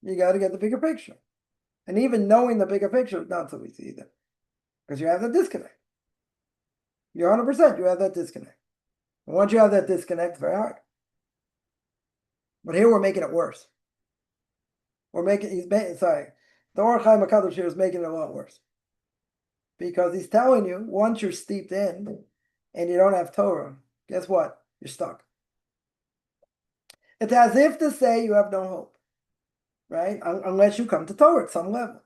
You got to get the bigger picture. And even knowing the bigger picture is not so easy either. Because you have the disconnect. You're 100%, you have that disconnect. And once you have that disconnect, it's very hard. But here we're making it worse. The Or Chaim HaKadosh here is making it a lot worse. Because he's telling you, once you're steeped in and you don't have Torah, guess what? You're stuck. It's as if to say you have no hope. Right? Unless you come to Torah at some level.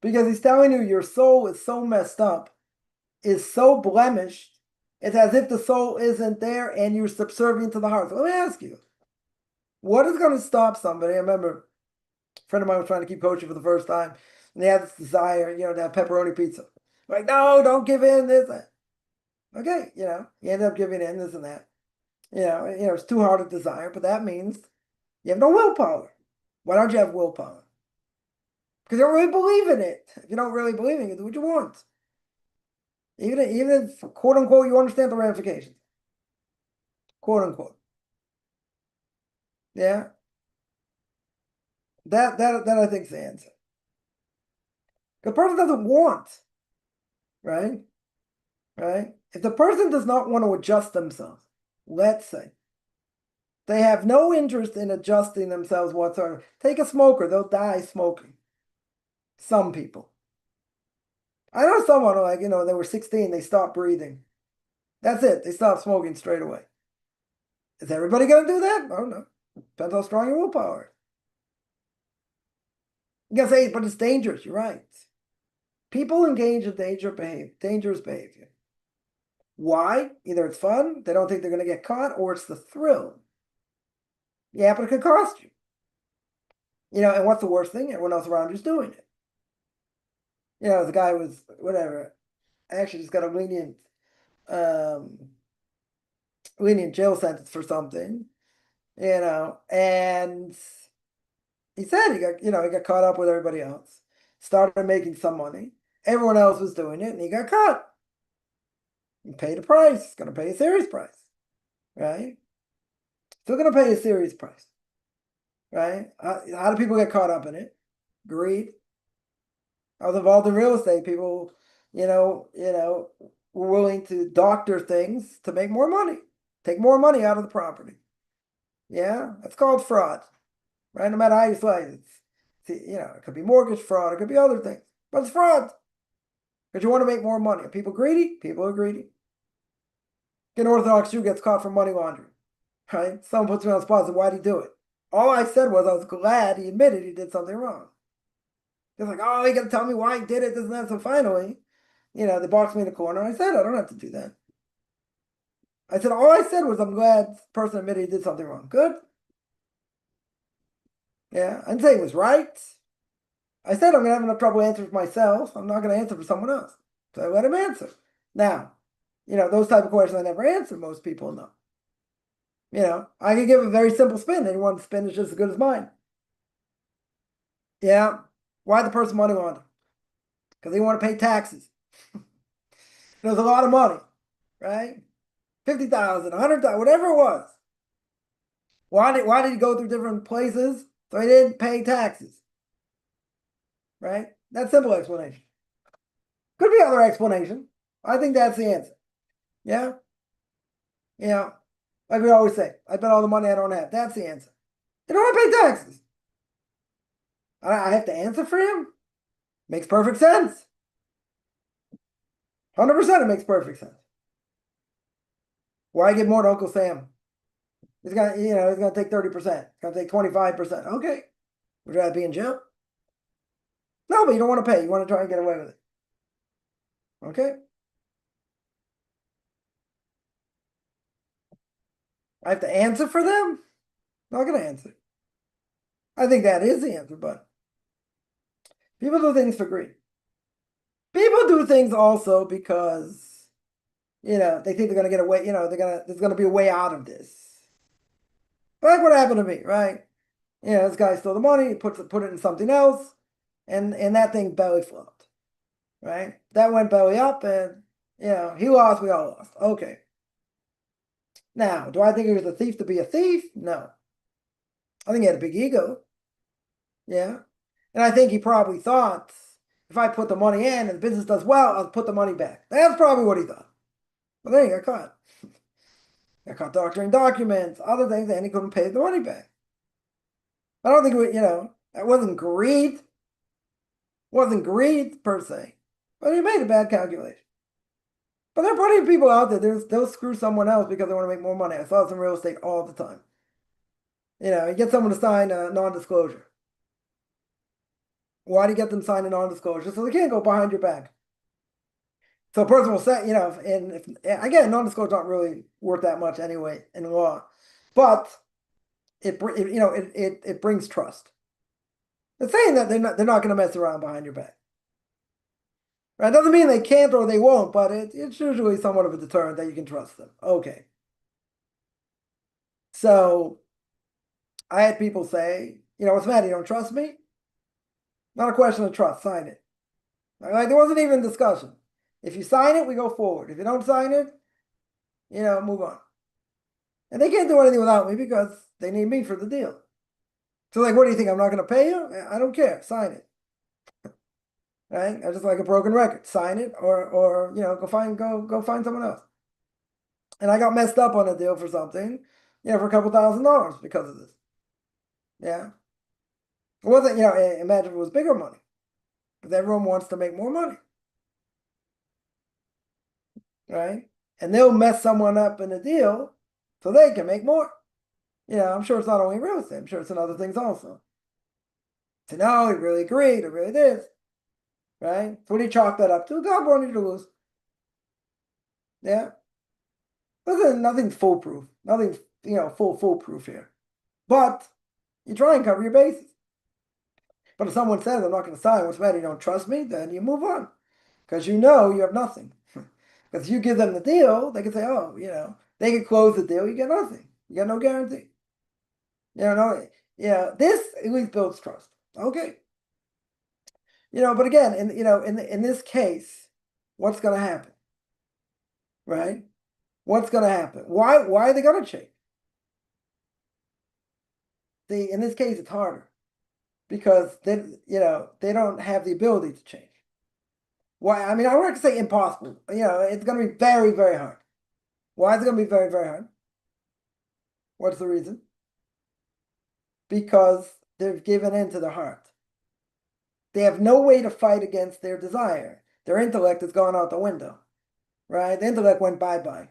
Because he's telling you your soul is so messed up, is so blemished, it's as if the soul isn't there and you're subservient to the heart. So let me ask you, what is going to stop somebody? I remember a friend of mine was trying to keep kosher for the first time, and they had this desire, to have pepperoni pizza. Like, no, don't give in, this, that. Okay, you end up giving in, this and that. It's too hard a desire, but that means you have no willpower. Why don't you have willpower? Because you don't really believe in it. If you don't really believe in it, do what you want. Even if, quote unquote, you understand the ramifications. Quote unquote. Yeah. That I think is the answer. The person doesn't want, right? Right? If the person does not want to adjust themselves, let's say, they have no interest in adjusting themselves whatsoever. Take a smoker, they'll die smoking. Some people. I know someone like, they were 16, they stopped breathing. That's it. They stopped smoking straight away. Is everybody going to do that? I don't know. Depends how strong your willpower is. You can say, but it's dangerous. You're right. People engage in dangerous behavior. Why? Either it's fun, they don't think they're going to get caught, or it's the thrill. Yeah, but it could cost you. And what's the worst thing? Everyone else around you's doing it. The guy was whatever. Actually, just got a um, lenient jail sentence for something. And he said he got caught up with everybody else, started making some money. Everyone else was doing it, and he got caught. He paid a price. He's going to pay a serious price, right? Still going to pay a serious price, right? How do people get caught up in it? Greed. I was involved in real estate. People, were willing to doctor things to make more money, take more money out of the property. Yeah, that's called fraud, right? No matter how you slice it. It could be mortgage fraud, it could be other things, but it's fraud because you want to make more money. Are people greedy? People are greedy. An Orthodox Jew gets caught for money laundering, right? Someone puts me on the spot and says, why'd he do it? All I said was I was glad he admitted he did something wrong. They're like, oh, you got to tell me why he did it, this and that. So finally, they boxed me in the corner. I said, I don't have to do that. I said, all I said was I'm glad the person admitted he did something wrong. Good. Yeah, I didn't say it was right. I said I'm going to have enough trouble answering for myself. I'm not going to answer for someone else. So I let him answer. Now, those type of questions I never answer, most people know. I could give a very simple spin. Anyone's spin is just as good as mine. Yeah. Why the person money laundered? Because they want to pay taxes. There's a lot of money, right? 50,000, 100,000, whatever it was. Why did he go through different places? So he didn't pay taxes. Right? That's simple explanation. Could be other explanation. I think that's the answer. Yeah? Like we always say, I bet all the money I don't have. That's the answer. They don't want to pay taxes. I have to answer for him? Makes perfect sense. 100% it makes perfect sense. Why give more to Uncle Sam? He's gonna take 30%. He's gonna take 25%. Okay. Would you rather be in jail? No, but you don't want to pay. You want to try and get away with it. Okay. I have to answer for them? Not gonna answer. I think that is the answer, but people do things for greed. People do things also because they think they're gonna get away. There's gonna be a way out of this. Like what happened to me, right? This guy stole the money, he put it in something else, and that thing belly flopped, right? That went belly up, and he lost, we all lost. Okay. Now, do I think he was a thief to be a thief? No. I think he had a big ego. Yeah. And I think he probably thought, if I put the money in and the business does well, I'll put the money back. That's probably what he thought. But then he got caught. Got caught doctoring documents, other things, and he couldn't pay the money back. I don't think that wasn't greed. Wasn't greed per se. But he made a bad calculation. But there are plenty of people out there, they'll screw someone else because they want to make more money. I saw this in real estate all the time. You get someone to sign a non-disclosure. Why do you get them sign a non-disclosure? So they can't go behind your back. So a person will say, and if again, non-disclosure not really worth that much anyway in law, but it brings trust. It's saying that they're not going to mess around behind your back. Right? Doesn't mean they can't or they won't, but it's usually somewhat of a deterrent that you can trust them. Okay. So I had people say, what's the matter? You don't trust me? Not a question of trust. Sign it. Like there wasn't even a discussion. If you sign it, we go forward. If you don't sign it, move on. And they can't do anything without me because they need me for the deal. So like, what do you think? I'm not going to pay you? I don't care. Sign it. Right? I just like a broken record. Sign it or go find someone else. And I got messed up on a deal for something, for a couple $1,000 because of this. Yeah. It wasn't, imagine if it was bigger money. Because everyone wants to make more money. Right? And they'll mess someone up in a deal so they can make more. I'm sure it's not only real estate. I'm sure it's in other things also. So no, he really agreed. It really did. Right? So what do you chalk that up to? God wanted you to lose. Yeah. Listen, nothing's foolproof. Nothing's, foolproof here. But you try and cover your bases. But if someone says, I'm not going to sign, what's the matter? You don't trust me? Then you move on. Because you know you have nothing. Because you give them the deal, they can say, oh, they can close the deal, you get nothing. You get no guarantee. No, this at least builds trust. Okay. But again, in this case, what's going to happen? Right? What's going to happen? Why are they going to change? In this case, it's harder because they don't have the ability to change. Why? I mean, I wouldn't say impossible. It's going to be very, very hard. Why is it going to be very, very hard? What's the reason? Because they've given in to their heart. They have no way to fight against their desire. Their intellect has gone out the window, right? The intellect went bye-bye.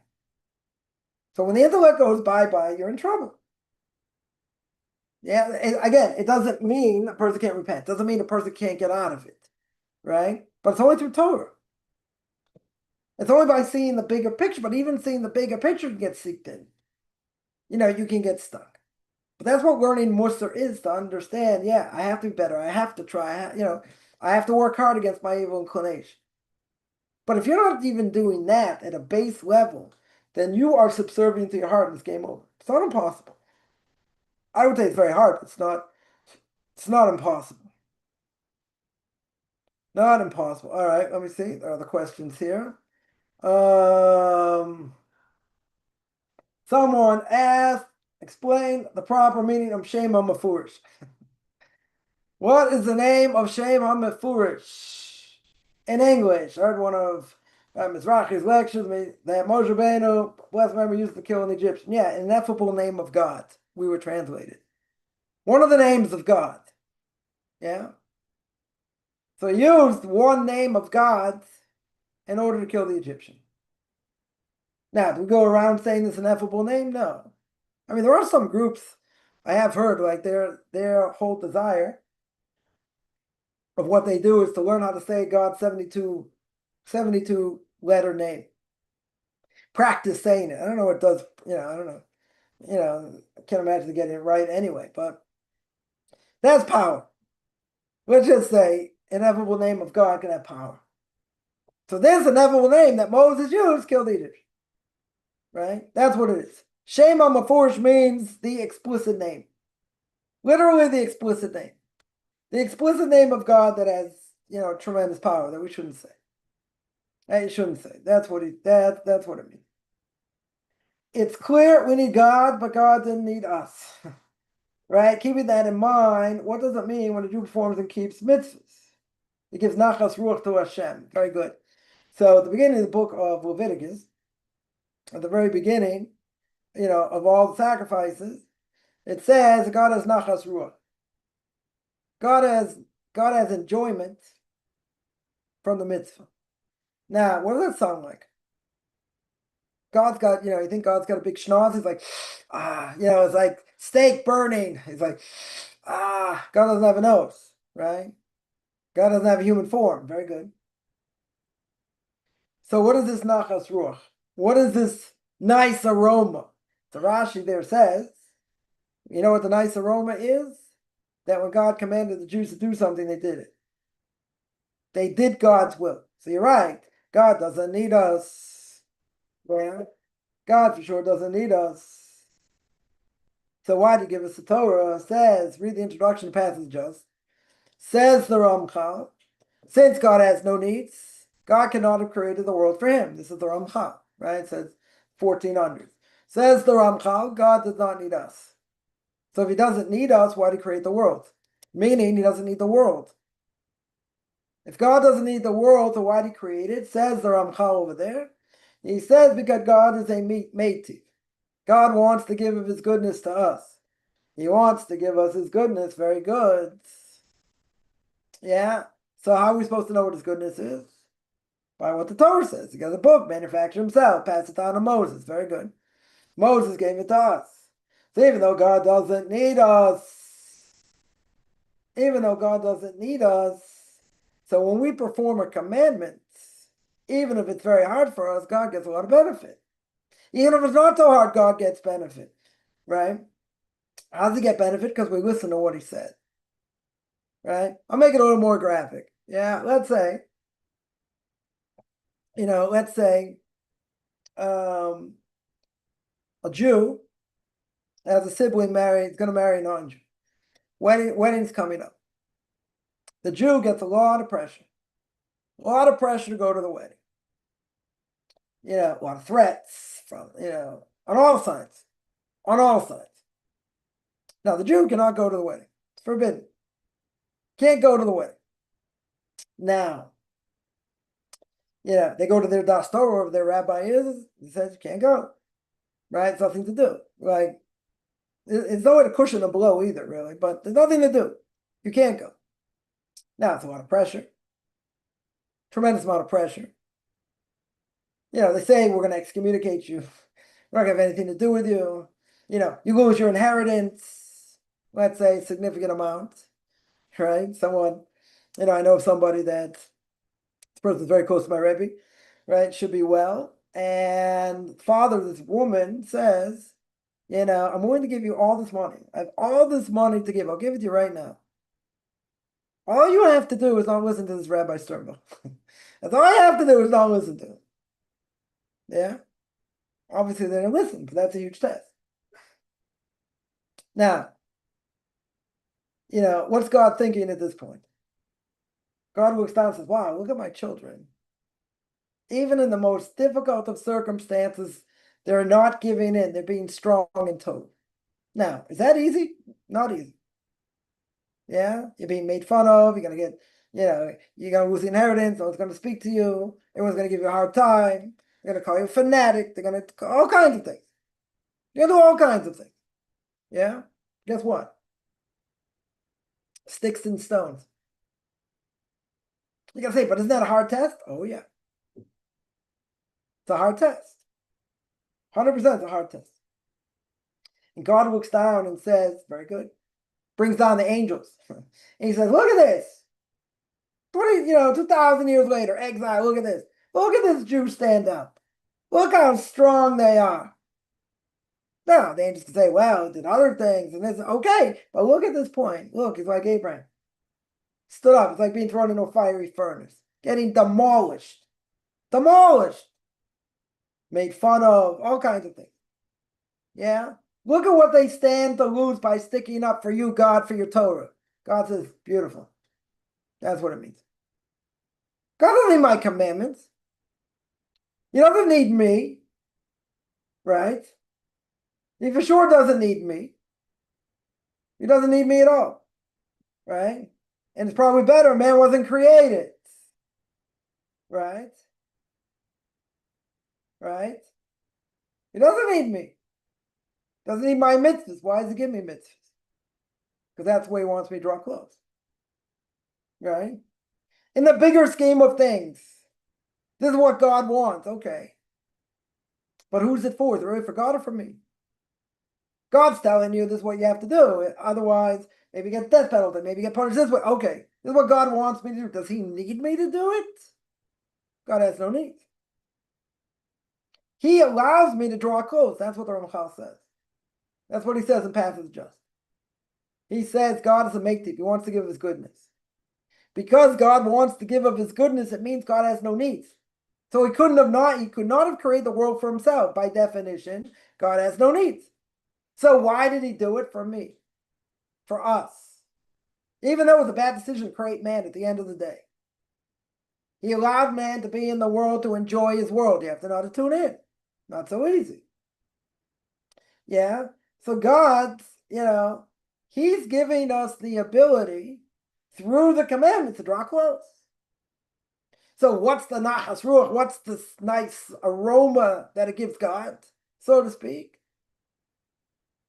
So when the intellect goes bye-bye, you're in trouble. Yeah, again, it doesn't mean a person can't repent. It doesn't mean a person can't get out of it, right? But it's only through Torah. It's only by seeing the bigger picture, but even seeing the bigger picture can get seeked in. You can get stuck. But that's what learning Musar is, to understand, yeah, I have to be better. I have to try. I have to work hard against my evil inclination. But if you're not even doing that at a base level, then you are subservient to your heart and it's game over. It's not impossible. I would say it's very hard, but it's not impossible. Not impossible. All right, let me see. There are the questions here. Someone asked, explain the proper meaning of Shem HaMefurish. What is the name of Shem HaMefurish? In English, I heard one of Mizrahi's lectures that Moshe Rabbeinu, blessed memory, used to kill an Egyptian. Yeah, ineffable name of God. We were translated. One of the names of God. Yeah. So he used one name of God in order to kill the Egyptian. Now, do we go around saying this ineffable name? No. I mean, there are some groups I have heard, like their whole desire of what they do is to learn how to say God's 72 letter name. Practice saying it. I don't know what it does, I don't know. I can't imagine getting it right anyway, but that's power. Let's just say ineffable name of God can have power. So this ineffable name that Moses used killed the Egyptians. Right? That's what it is. Shem HaMefurish means the explicit name. Literally the explicit name. The explicit name of God that has, tremendous power that we shouldn't say. That you shouldn't say. That's what that's what it means. It's clear we need God, but God didn't need us. Right? Keeping that in mind, what does it mean when a Jew performs and keeps mitzvahs? He gives nachas ruach to Hashem. Very good. So at the beginning of the book of Leviticus, at the very beginning, of all the sacrifices, it says God has nachas ruach. God has enjoyment from the mitzvah. Now, what does that sound like? God's got, you think God's got a big schnoz? He's like, it's like steak burning. He's like, God doesn't have a nose, right? God doesn't have a human form. Very good. So what is this nachas ruach? What is this nice aroma? So Rashi there says, you know what the nice aroma is? That when God commanded the Jews to do something, they did it. They did God's will. So you're right. God doesn't need us. Yeah. God for sure doesn't need us. So why did he give us the Torah? It says, read the introduction passages. Says the Ramchal, since God has no needs, God cannot have created the world for him. This is the Ramchal, right? It says 1400. Says the Ramchal, God does not need us. So if he doesn't need us, why did he create the world? Meaning he doesn't need the world. If God doesn't need the world, so why did he create it? Says the Ramchal over there. He says because God is a meitiv. God wants to give of his goodness to us. He wants to give us his goodness. Very good. Yeah. So how are we supposed to know what his goodness is? By what the Torah says. He got a book, manufactured himself, passed it on to Moses. Very good. Moses gave it to us. So even though God doesn't need us, so when we perform a commandment, even if it's very hard for us, God gets a lot of benefit. Even if it's not so hard, God gets benefit, right? How does he get benefit? Because we listen to what he said, right? I'll make it a little more graphic. Yeah, let's say, let's say a Jew has a sibling married, is going to marry a non-Jew. Wedding's coming up. The Jew gets a lot of pressure to go to the wedding. A lot of threats from, on all sides. Now, the Jew cannot go to the wedding. It's forbidden. Can't go to the wedding. Now, they go to their das Torah, wherever their rabbi is, he says, you can't go. Right? It's nothing to do. Like, it's no way to cushion a blow either, really, but there's nothing to do. You can't go. Now, it's a lot of pressure. Tremendous amount of pressure. They say we're going to excommunicate you. We're not going to have anything to do with you. You lose your inheritance, let's say a significant amount, right? Someone, I know of somebody that this person's very close to my Rebbe, right? Should be well. And father of this woman says, I'm willing to give you all this money. I have all this money to give. I'll give it to you right now. All you have to do is not listen to this Rabbi Sternberg. That's all you have to do is not listen to him. Yeah? Obviously, they didn't listen, but that's a huge test. Now, what's God thinking at this point? God looks down and says, wow, look at my children. Even in the most difficult of circumstances, they're not giving in. They're being strong and told. Now, is that easy? Not easy. Yeah? You're being made fun of. You're going to get, you're going to lose the inheritance. No one's going to speak to you. Everyone's going to give you a hard time. They're going to call you a fanatic. They're going to all kinds of things. You're going to do all kinds of things. Yeah? Guess what? Sticks and stones. You can say, but isn't that a hard test? Oh, yeah. It's a hard test. 100% a hard test. And God looks down and says, very good. Brings down the angels. And he says, look at this. 2,000 years later, exile, look at this. Look at this Jew stand up. Look how strong they are. Now, the angels can say, well, it did other things. And this, okay, but look at this point. Look, it's like Abraham. Stood up. It's like being thrown into a fiery furnace. Getting demolished. Demolished. Made fun of. All kinds of things. Yeah? Look at what they stand to lose by sticking up for you, God, for your Torah. God says, beautiful. That's what it means. God doesn't need my commandments. He doesn't need me. Right? He for sure doesn't need me. He doesn't need me at all. Right? And it's probably better man wasn't created. Right? Right? He doesn't need me. Doesn't need my mitzvahs. Why does he give me mitzvahs? Because that's the way he wants me to draw close. Right? In the bigger scheme of things, this is what God wants. Okay. But who's it for? Is it really for God or for me? God's telling you this is what you have to do. Otherwise, maybe you get death penalty. Maybe you get punished this way. Okay. This is what God wants me to do. Does he need me to do it? God has no need. He allows me to draw close. That's what the Ramchal says. That's what he says in Path of the Just. He says God is a maktiv. He wants to give of his goodness. Because God wants to give of his goodness, it means God has no needs. So he could not have created the world for himself. By definition, God has no needs. So why did he do it for me? For us. Even though it was a bad decision to create man at the end of the day. He allowed man to be in the world to enjoy his world. You have to know how to tune in. Not so easy. Yeah? So God, he's giving us the ability through the commandments to draw close. So what's the nachas ruach? What's this nice aroma that it gives God, so to speak?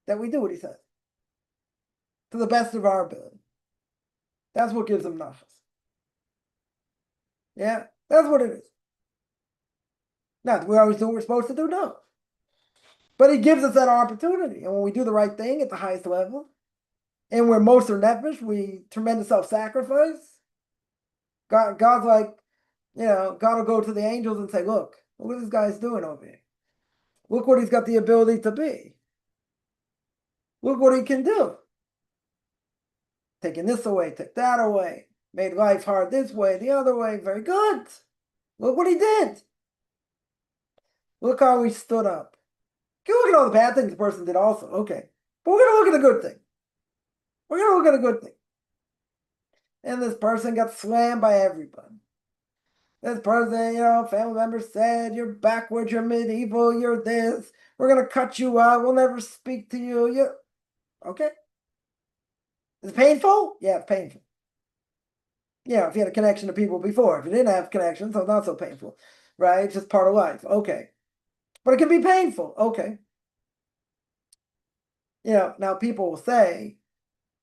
That we do what he says. To the best of our ability. That's what gives him nachas. Yeah, that's what it is. Now, do we always do what we're supposed to do? No. But he gives us that opportunity. And when we do the right thing at the highest level, and we're moser nefesh, we tremendous self-sacrifice, God's like, God will go to the angels and say, look what this guy's doing over here. Look what he's got the ability to be. Look what he can do. Taking this away, take that away, made life hard this way, the other way. Very good. Look what he did. Look how he stood up. You can look at all the bad things the person did also. Okay. But we're going to look at the good thing. We're going to look at a good thing. And this person got slammed by everybody. This person, family members said, you're backwards, you're medieval, you're this. We're going to cut you out. We'll never speak to you. Okay. Is it painful? Yeah, it's painful. If you had a connection to people before. If you didn't have connections, so it's not so painful. Right? It's just part of life. Okay. But it can be painful. Okay. Now people will say,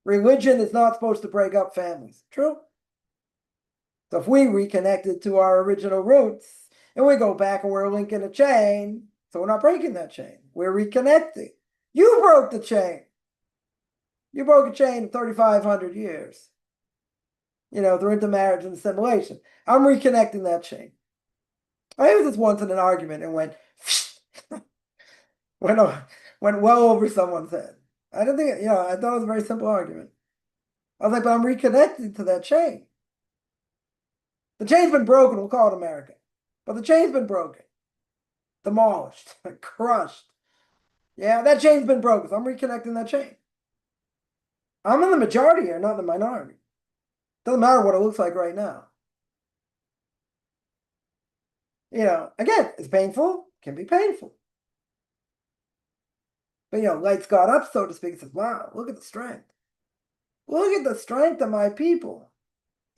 religion is not supposed to break up families. True. So if we reconnected to our original roots and we go back and we're linking a chain, so we're not breaking that chain. We're reconnecting. You broke the chain. You broke a chain of 3,500 years. Through intermarriage and assimilation. I'm reconnecting that chain. I was this once in an argument and went well over someone's head. I didn't think, I thought it was a very simple argument. I was like, but I'm reconnecting to that chain. The chain's been broken, we'll call it America. But the chain's been broken. Demolished, crushed. Yeah, that chain's been broken, so I'm reconnecting that chain. I'm in the majority here, not in the minority. Doesn't matter what it looks like right now. Again, it's painful, can be painful. But, lights got up, so to speak, and says, wow, look at the strength. Look at the strength of my people.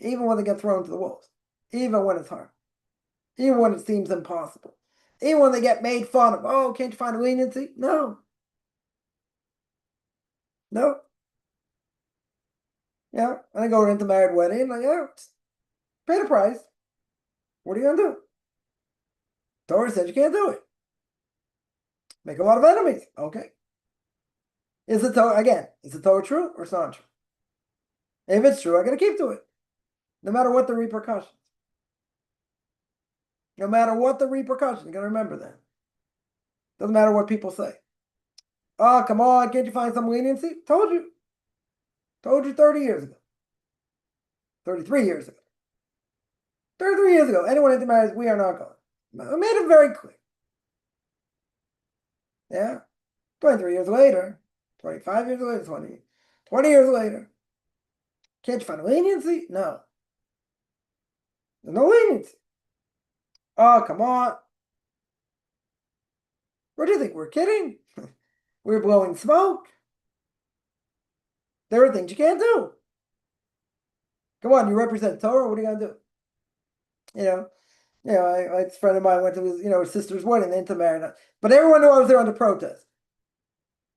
Even when they get thrown to the wolves. Even when it's hard. Even when it seems impossible. Even when they get made fun of. Oh, can't you find leniency? No. No. And I go into married wedding, like, pay the price. What are you going to do? Torah said you can't do it. Make a lot of enemies. Okay. Is the Torah true or it's not true? If it's true, I got to keep to it. No matter what the repercussions. No matter what the repercussions. You got to remember that. Doesn't matter what people say. Oh, come on. Can't you find some leniency? Told you. Told you 30 years ago. 33 years ago. 33 years ago. Anyone intermarries, we are not going. I made it very clear. Yeah. 23 years later. 25 years later. 20 years later. Can't you find leniency? No. There's no leniency. Oh, come on. What do you think? We're kidding? We're blowing smoke. There are things you can't do. Come on, you represent Torah. What are you going to do? A friend of mine went to his sister's wedding. They intermarried. But everyone knew I was there under protest.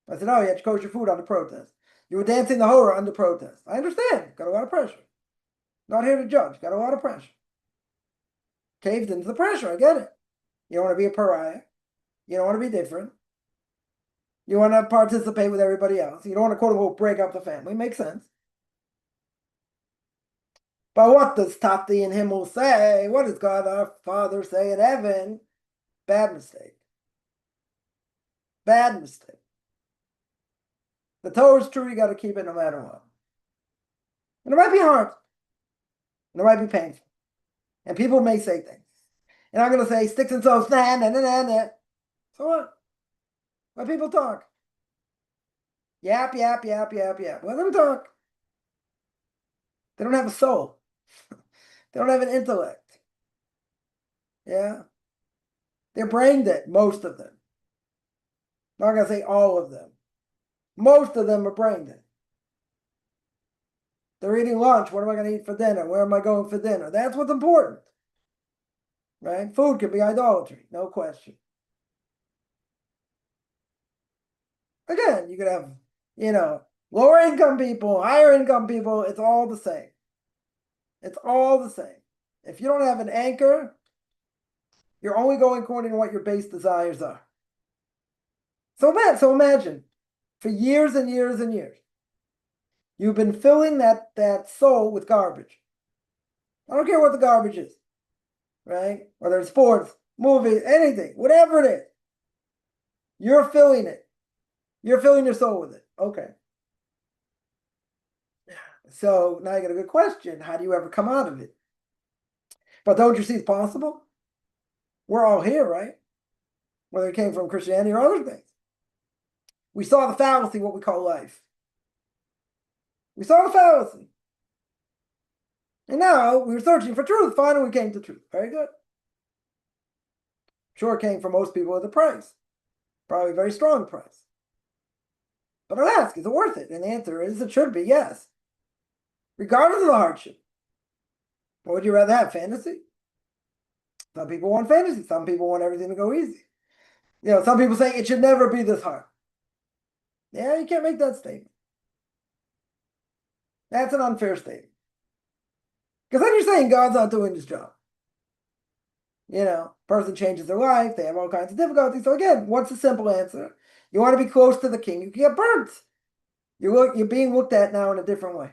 I said, oh, you had to kosher food under protest. You were dancing the horror under protest. I understand. Got a lot of pressure. Not here to judge. Got a lot of pressure. Caved into the pressure. I get it. You don't want to be a pariah. You don't want to be different. You want to participate with everybody else. You don't want to, quote unquote, break up the family. Makes sense. But what does Tati in Himmel say? What does God our Father say in heaven? Bad mistake. Bad mistake. The Torah is true. You got to keep it no matter what. And it might be hard. And it might be painful. And people may say things. And I'm going to say, sticks and stones, nah. So what? Let people talk. Yap. Let them talk. They don't have a soul. They don't have an intellect. Yeah? They're brain dead, most of them. I'm not going to say all of them. Most of them are brain dead. They're eating lunch. What am I going to eat for dinner? Where am I going for dinner? That's what's important. Right? Food can be idolatry, no question. Again, you could have, lower income people, higher income people. It's all the same. It's all the same. If you don't have an anchor, you're only going according to what your base desires are. So imagine, for years and years and years, you've been filling that soul with garbage. I don't care what the garbage is, right? Whether it's sports, movies, anything, whatever it is. You're filling it. You're filling your soul with it. Okay. So now you got a good question. How do you ever come out of it? But don't you see it's possible? We're all here, right? Whether it came from Christianity or other things. We saw the fallacy, what we call life. We saw the fallacy. And now we were searching for truth. Finally, we came to truth. Very good. Sure, it came for most people at a price. Probably a very strong price. But I ask, is it worth it? And the answer is it should be yes. Regardless of the hardship. What would you rather have? Fantasy? Some people want fantasy. Some people want everything to go easy. Some people say it should never be this hard. Yeah, you can't make that statement. That's an unfair statement. Because then you're saying God's not doing his job. Person changes their life, they have all kinds of difficulties. So again, what's the simple answer? You want to be close to the king, you can get burnt. You're being looked at now in a different way.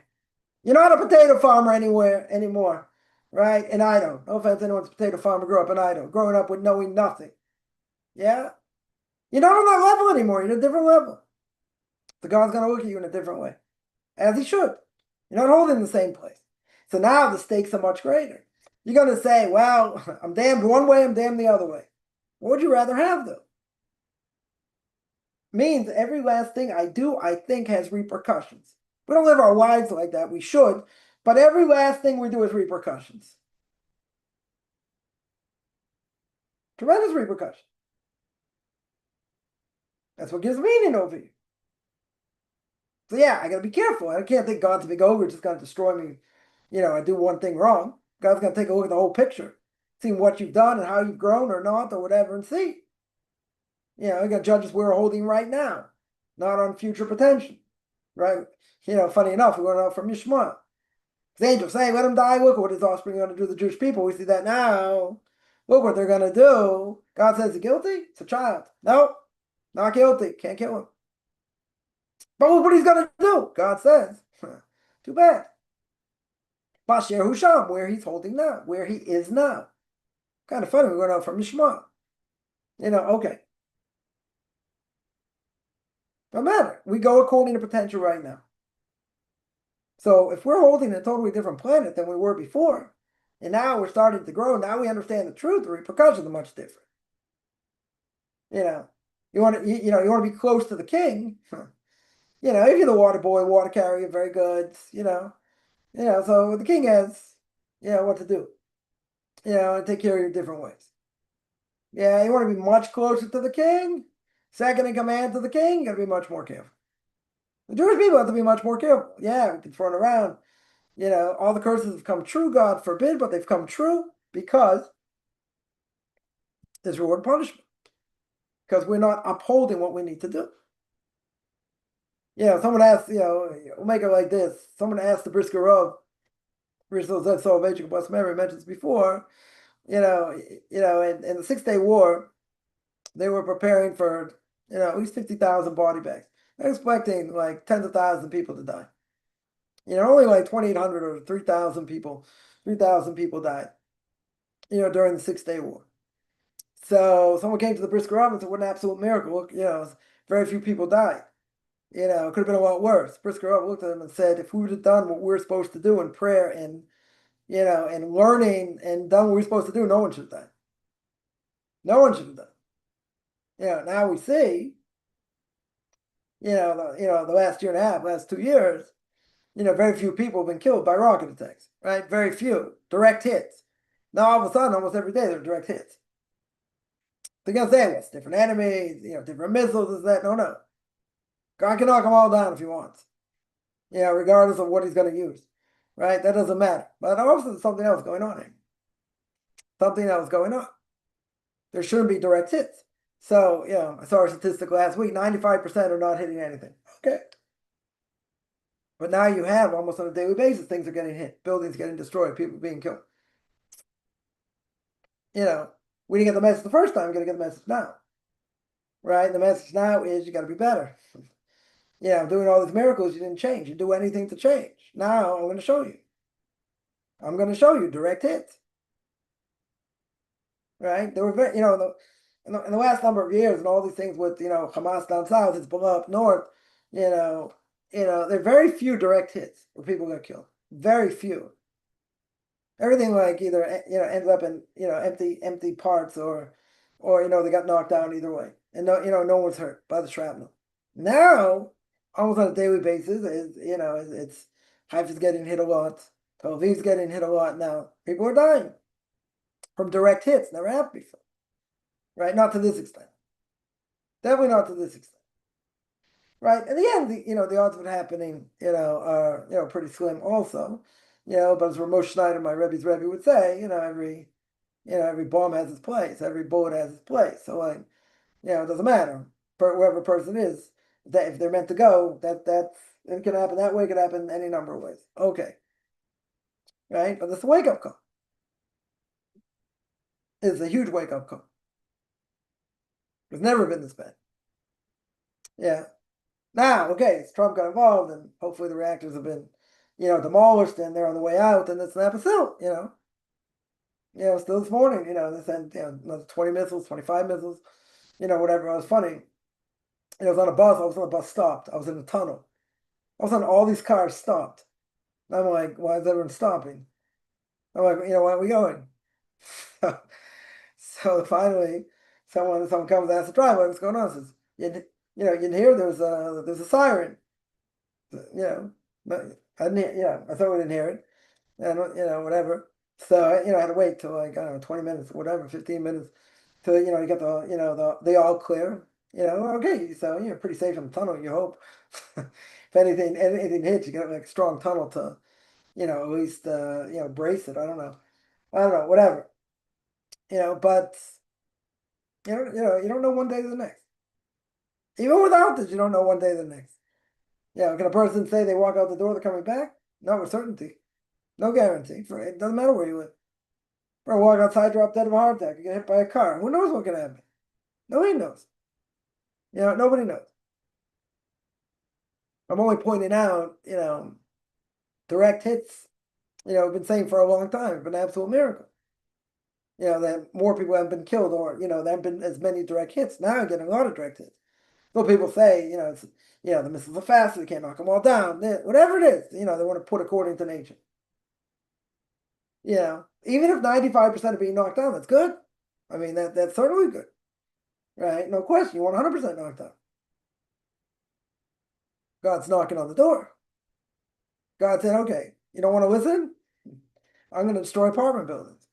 You're not a potato farmer anymore, right? In Idaho. No offense, anyone's a potato farmer grew up in Idaho, growing up with knowing nothing. Yeah? You're not on that level anymore, you're at a different level. So God's going to look at you in a different way, as he should. You're not holding the same place. So now the stakes are much greater. You're going to say, well, I'm damned one way, I'm damned the other way. What would you rather have, though? Means every last thing I do, I think, has repercussions. We don't live our lives like that. We should. But every last thing we do has repercussions. Tremendous repercussions. That's what gives meaning over you. So yeah, I got to be careful. I can't think God's a big ogre just going to destroy me. I do one thing wrong. God's going to take a look at the whole picture, see what you've done and how you've grown or not or whatever, and see. He's going to judge us where we're holding right now, not on future potential, right? Funny enough, we learn out from Yishmael. The angels say, let him die. Look what his offspring are going to do to the Jewish people. We see that now. Look what they're going to do. God says, he's guilty? It's a child. No, not guilty. Can't kill him. But look what he's going to do. God says, too bad. Basher Husham, where he's holding now, where he is now. Kind of funny, we went out from Yishmael. Okay. No matter. We go according to potential right now. So if we're holding a totally different planet than we were before, and now we're starting to grow, now we understand the truth, the repercussions are much different. You want to be close to the king. If you're the water boy, water carrier, very good, so the king has, what to do, and take care of your different ways. Yeah, you want to be much closer to the king, second in command to the king, you got to be much more careful. The Jewish people have to be much more careful. Yeah, we can throw it around. All the curses have come true, God forbid, but they've come true because there's reward and punishment. Because we're not upholding what we need to do. Someone asked, we'll make it like this. Someone asked the Brisker Rav, Brisker Zed Soloveitchik, Blessed Memory, mentions before, in the 6-Day War, they were preparing for, at least 50,000 body bags. They're expecting like tens of thousands of people to die. Only like 2,800 or 3,000 people died, during the 6-Day War. So someone came to the Brisker Rav and said, what an absolute miracle. Look, very few people died. It could have been a lot worse. Brisker Rav looked at him and said, if we would have done what we're supposed to do in prayer and, and learning and done what we're supposed to do, no one should have died. No one should have done. Now we see, the last year and a half, last 2 years, very few people have been killed by rocket attacks, right? Very few. Direct hits. Now all of a sudden, almost every day, there are direct hits. They're going to say, well, it's different enemies, different missiles, is that? No. God can knock them all down if he wants. Regardless of what he's going to use. Right? That doesn't matter. But also there's something else going on here. Something else going on. There shouldn't be direct hits. So, I saw a statistic last week, 95% are not hitting anything. Okay. But now you have, almost on a daily basis, things are getting hit. Buildings getting destroyed, people being killed. We didn't get the message the first time, we're going to get the message now. Right? The message now is you got to be better. Doing all these miracles, you didn't change. You do anything to change. Now I'm going to show you. I'm going to show you direct hits. Right? There were, in the last number of years and all these things with, Hamas down south, Hezbollah up north, you know, there are very few direct hits where people got killed. Very few. Everything like either ended up in empty parts or they got knocked down either way, and no one's hurt by the shrapnel. Now, almost on a daily basis, it's Haifa's getting hit a lot, Tel Aviv's getting hit a lot now. People are dying from direct hits. Never happened before, right? Not to this extent. Definitely not to this extent. Right. In the end, the odds of it happening, are pretty slim also. But as Ramoshe Schneider, my Rebbe's Rebbe, would say, every bomb has its place, every bullet has its place. So like, it doesn't matter. Whoever a person is, that if they're meant to go, it can happen that way, it can happen any number of ways. Okay. Right? But this wake-up call is a huge wake-up call. It's never been this bad. Yeah. Now, okay, Trump got involved, and hopefully the reactors have been, demolished, and they're on the way out, and it's not, but still, still this morning, they sent, another 20 missiles, 25 missiles, whatever. It was funny. I was on a bus. I was on a bus stopped. I was in a tunnel. All of a sudden, all these cars stopped. And I'm like, why is everyone stopping? I'm like, where are we going? So finally, someone comes and asks the driver, what's going on? Says, you can hear there's a siren. No, I didn't. I thought we didn't hear it, and whatever. So I had to wait till like I don't know 20 minutes, or whatever, 15 minutes, till you get the all clear. Okay, so you're pretty safe in the tunnel. You hope. If anything hits, you get like a strong tunnel to at least brace it. I don't know, whatever. But you don't know one day to the next. Even without this, you don't know one day to the next. Can a person say they walk out the door, they're coming back? No, with certainty. No guarantee. It doesn't matter where you live. Or walk outside, drop dead of a heart attack, you get hit by a car. Who knows what can happen? Nobody knows. Nobody knows. I'm only pointing out, direct hits, we've been saying for a long time, it's been an absolute miracle. That more people haven't been killed or, there haven't been as many direct hits. Now I'm getting a lot of direct hits. So people say, the missiles are fast, they can't knock them all down. Whatever it is, they want to put according to nature. Even if 95% are being knocked down, that's good. I mean, that's certainly good. Right? No question. You want 100% knocked down. God's knocking on the door. God said, okay, you don't want to listen? I'm going to destroy apartment buildings.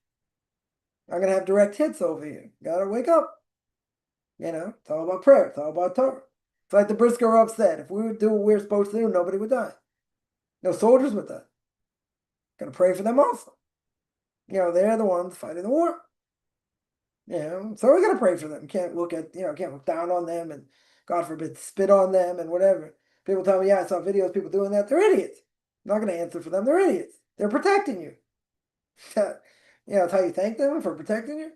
I'm going to have direct hits over here. Got to wake up. It's all about prayer. It's all about Torah. It's like the Brisker Rav said, if we would do what we're supposed to do, nobody would die. No soldiers would die. Got to pray for them also. They're the ones fighting the war. So we got to pray for them. Can't look down on them and, God forbid, spit on them and whatever. People tell me, I saw videos of people doing that. They're idiots. I'm not going to answer for them. They're idiots. They're protecting you. That's how you thank them for protecting you.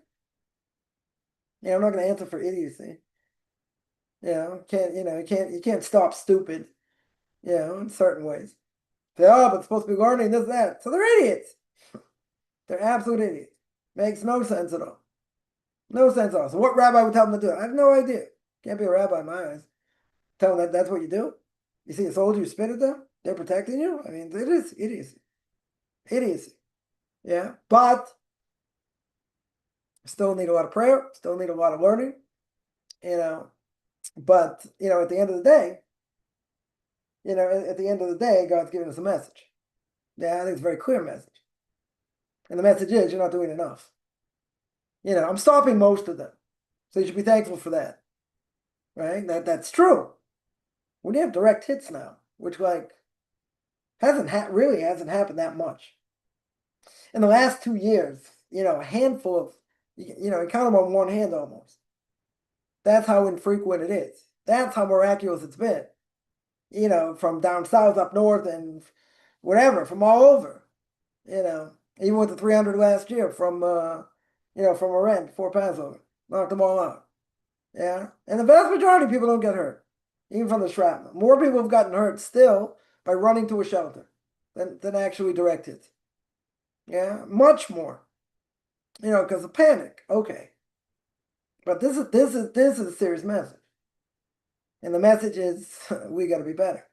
I'm not going to answer for idiocy. You can't stop stupid. In certain ways. Say, but it's supposed to be learning this, that. So they're idiots. They're absolute idiots. Makes no sense at all. No sense at all. So what rabbi would tell them to do? I have no idea. Can't be a rabbi in my eyes. Tell them that's what you do? You see a soldier, you spit at them? They're protecting you? I mean, it is idiocy. Idiocy. Yeah. But still need a lot of prayer. Still need a lot of learning. But, at the end of the day, God's giving us a message. Yeah, I think it's a very clear message. And the message is, you're not doing enough. I'm stopping most of them. So you should be thankful for that. Right? That's true. When you have direct hits now, which hasn't happened that much. In the last 2 years, a handful of, you count them on one hand almost. That's how infrequent it is. That's how miraculous it's been. From down south, up north, and whatever, from all over. Even with the 300 last year from Iran before Passover. Knocked them all out. Yeah? And the vast majority of people don't get hurt. Even from the shrapnel. More people have gotten hurt still by running to a shelter than actually direct hits. Yeah? Much more. Because of panic. Okay. But this is a serious message. And the message is we got to be better.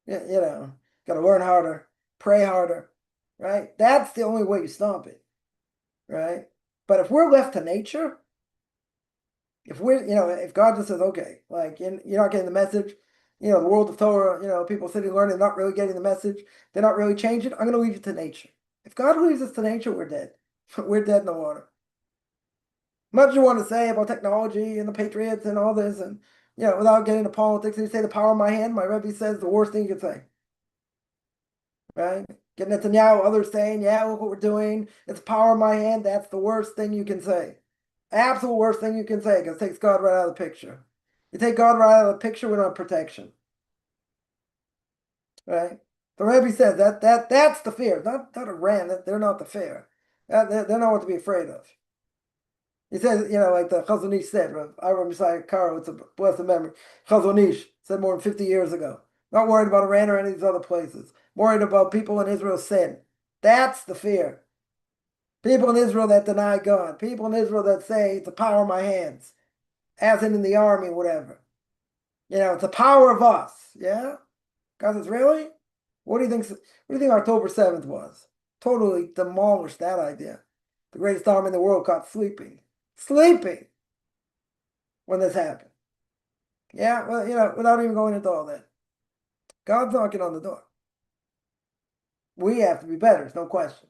Got to learn harder, pray harder, right? That's the only way you stop it, right? But if we're left to nature, if God just says, okay, like you're not getting the message, the world of Torah, people sitting learning, not really getting the message, they're not really changing, I'm going to leave you to nature. If God leaves us to nature, we're dead. We're dead in the water. Much you want to say about technology and the patriots and all this, and without getting into politics, and you say the power of my hand, my Rebbe says the worst thing you could say, right? Getting Netanyahu, others saying, yeah, look what we're doing, it's the power of my hand, that's the worst thing you can say. Absolute worst thing you can say, because it takes God right out of the picture. You take God right out of the picture, we don't have protection. Right? The Rebbe says that's the fear, not Iran, they're not the fear. They're not what to be afraid of. He says, like the Chazon Ish said, Aaron Messiah Karo, it's a blessed memory. Chazon Ish said more than 50 years ago. Not worried about Iran or any of these other places. Worried about people in Israel sin. That's the fear. People in Israel that deny God. People in Israel that say it's the power of my hands. As in the army, whatever. It's the power of us. Yeah? God says, really? What do you think October 7th was? Totally demolished that idea. The greatest army in the world caught sleeping. Sleeping when this happened. Yeah, well, without even going into all that. God's knocking on the door. We have to be better, there's no question.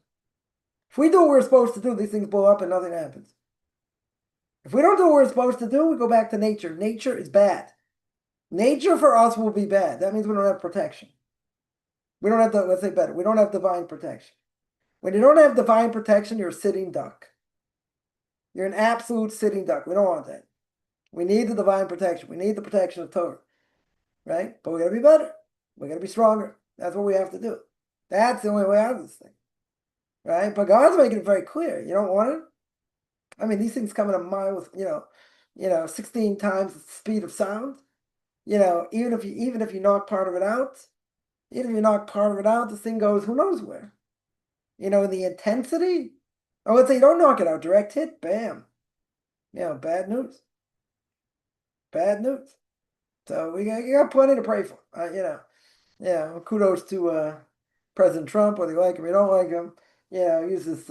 If we do what we're supposed to do, these things blow up and nothing happens. If we don't do what we're supposed to do, we go back to nature. Nature is bad. Nature for us will be bad. That means we don't have protection. We don't have let's say better, we don't have divine protection. When you don't have divine protection, you're a sitting duck. You're an absolute sitting duck. We don't want that. We need the divine protection. We need the protection of Torah, right? But we got to be better. We got to be stronger. That's what we have to do. That's the only way out of this thing, right? But God's making it very clear. You don't want it. I mean, these things come in a mile with 16 times the speed of sound. Even if you knock part of it out, this thing goes who knows where. In the intensity. Oh, let's say you don't knock it out, direct hit, bam. Bad news. Bad news. So you got plenty to pray for. Kudos to President Trump, whether you like him or you don't like him. Use this,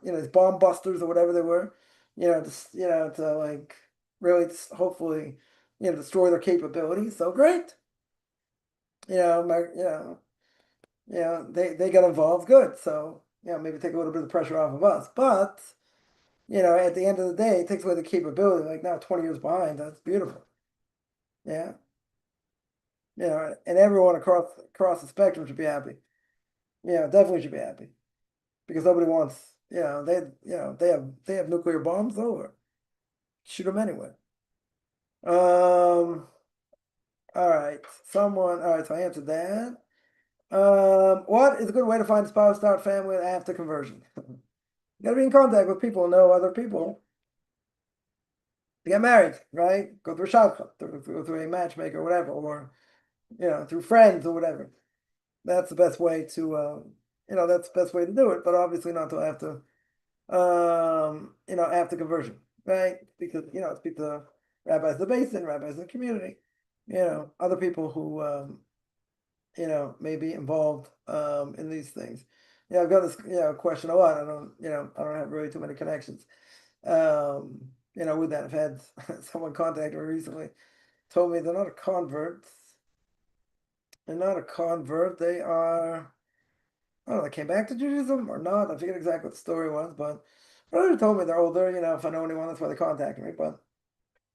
these bomb busters or whatever they were. To like really hopefully, destroy their capabilities. So great. They got involved. Good. So maybe take a little bit of the pressure off of us. But at the end of the day, it takes away the capability. Like now, 20 years behind. That's beautiful. Yeah. And everyone across the spectrum should be happy. Definitely should be happy because nobody wants. They have nuclear bombs over. Shoot them anyway. All right. All right. So I answered that. What is a good way to find a spouse, start family after conversion? You got to be in contact with people, know other people. To get married, right? Go through a shop, through a matchmaker, or whatever, or through friends or whatever. That's the best way to that's the best way to do it, but obviously not till after after conversion, right? Because speak to rabbis of the basin, rabbis of the community, other people who may be involved in these things. I've got this question a lot. I don't have really too many connections. With that, I've had someone contact me recently, told me they're not a convert. They're not a convert. They are. I don't know, they came back to Judaism or not. I forget exactly what the story was, but brother told me they're older. If I know anyone, that's why they contacted me. But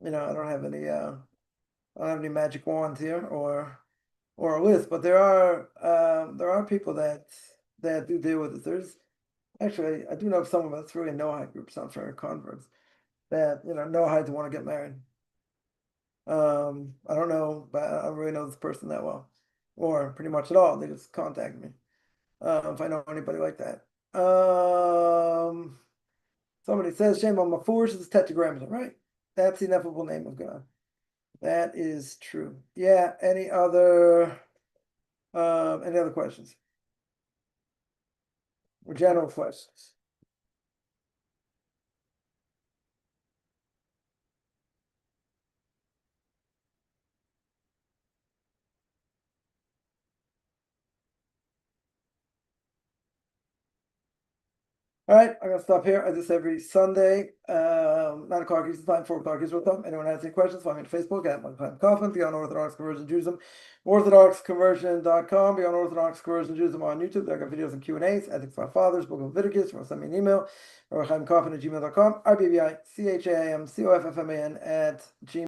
I don't have any. I don't have any magic wands here or a list. But there are people that do deal with it. There's actually I do know of some of us through a Noahide group, some for converts that Noahides want to get married. I don't know, but I don't really know this person that well, or pretty much at all. They just contact me. If I know anybody like that. Somebody says shame on my foolish is tetragrammaton, right? That's the ineffable name of God. That is true. Yeah. Any other questions? Or general questions? All right, I'm gonna stop here. I do this every Sunday, 9 o'clock Eastern Time, 4 o'clock Israel time. Anyone has any questions, find me on Facebook at Chaim Kaufman, Beyond Orthodox Conversion Judaism, OrthodoxConversion.com, Beyond Orthodox Conversion Judaism on YouTube. There I got videos and Q&As, Ethics for Our Fathers, Book of Leviticus. You want to send me an email, or ChaimKaufman at gmail.com, RBBIChaimCoffman at gmail.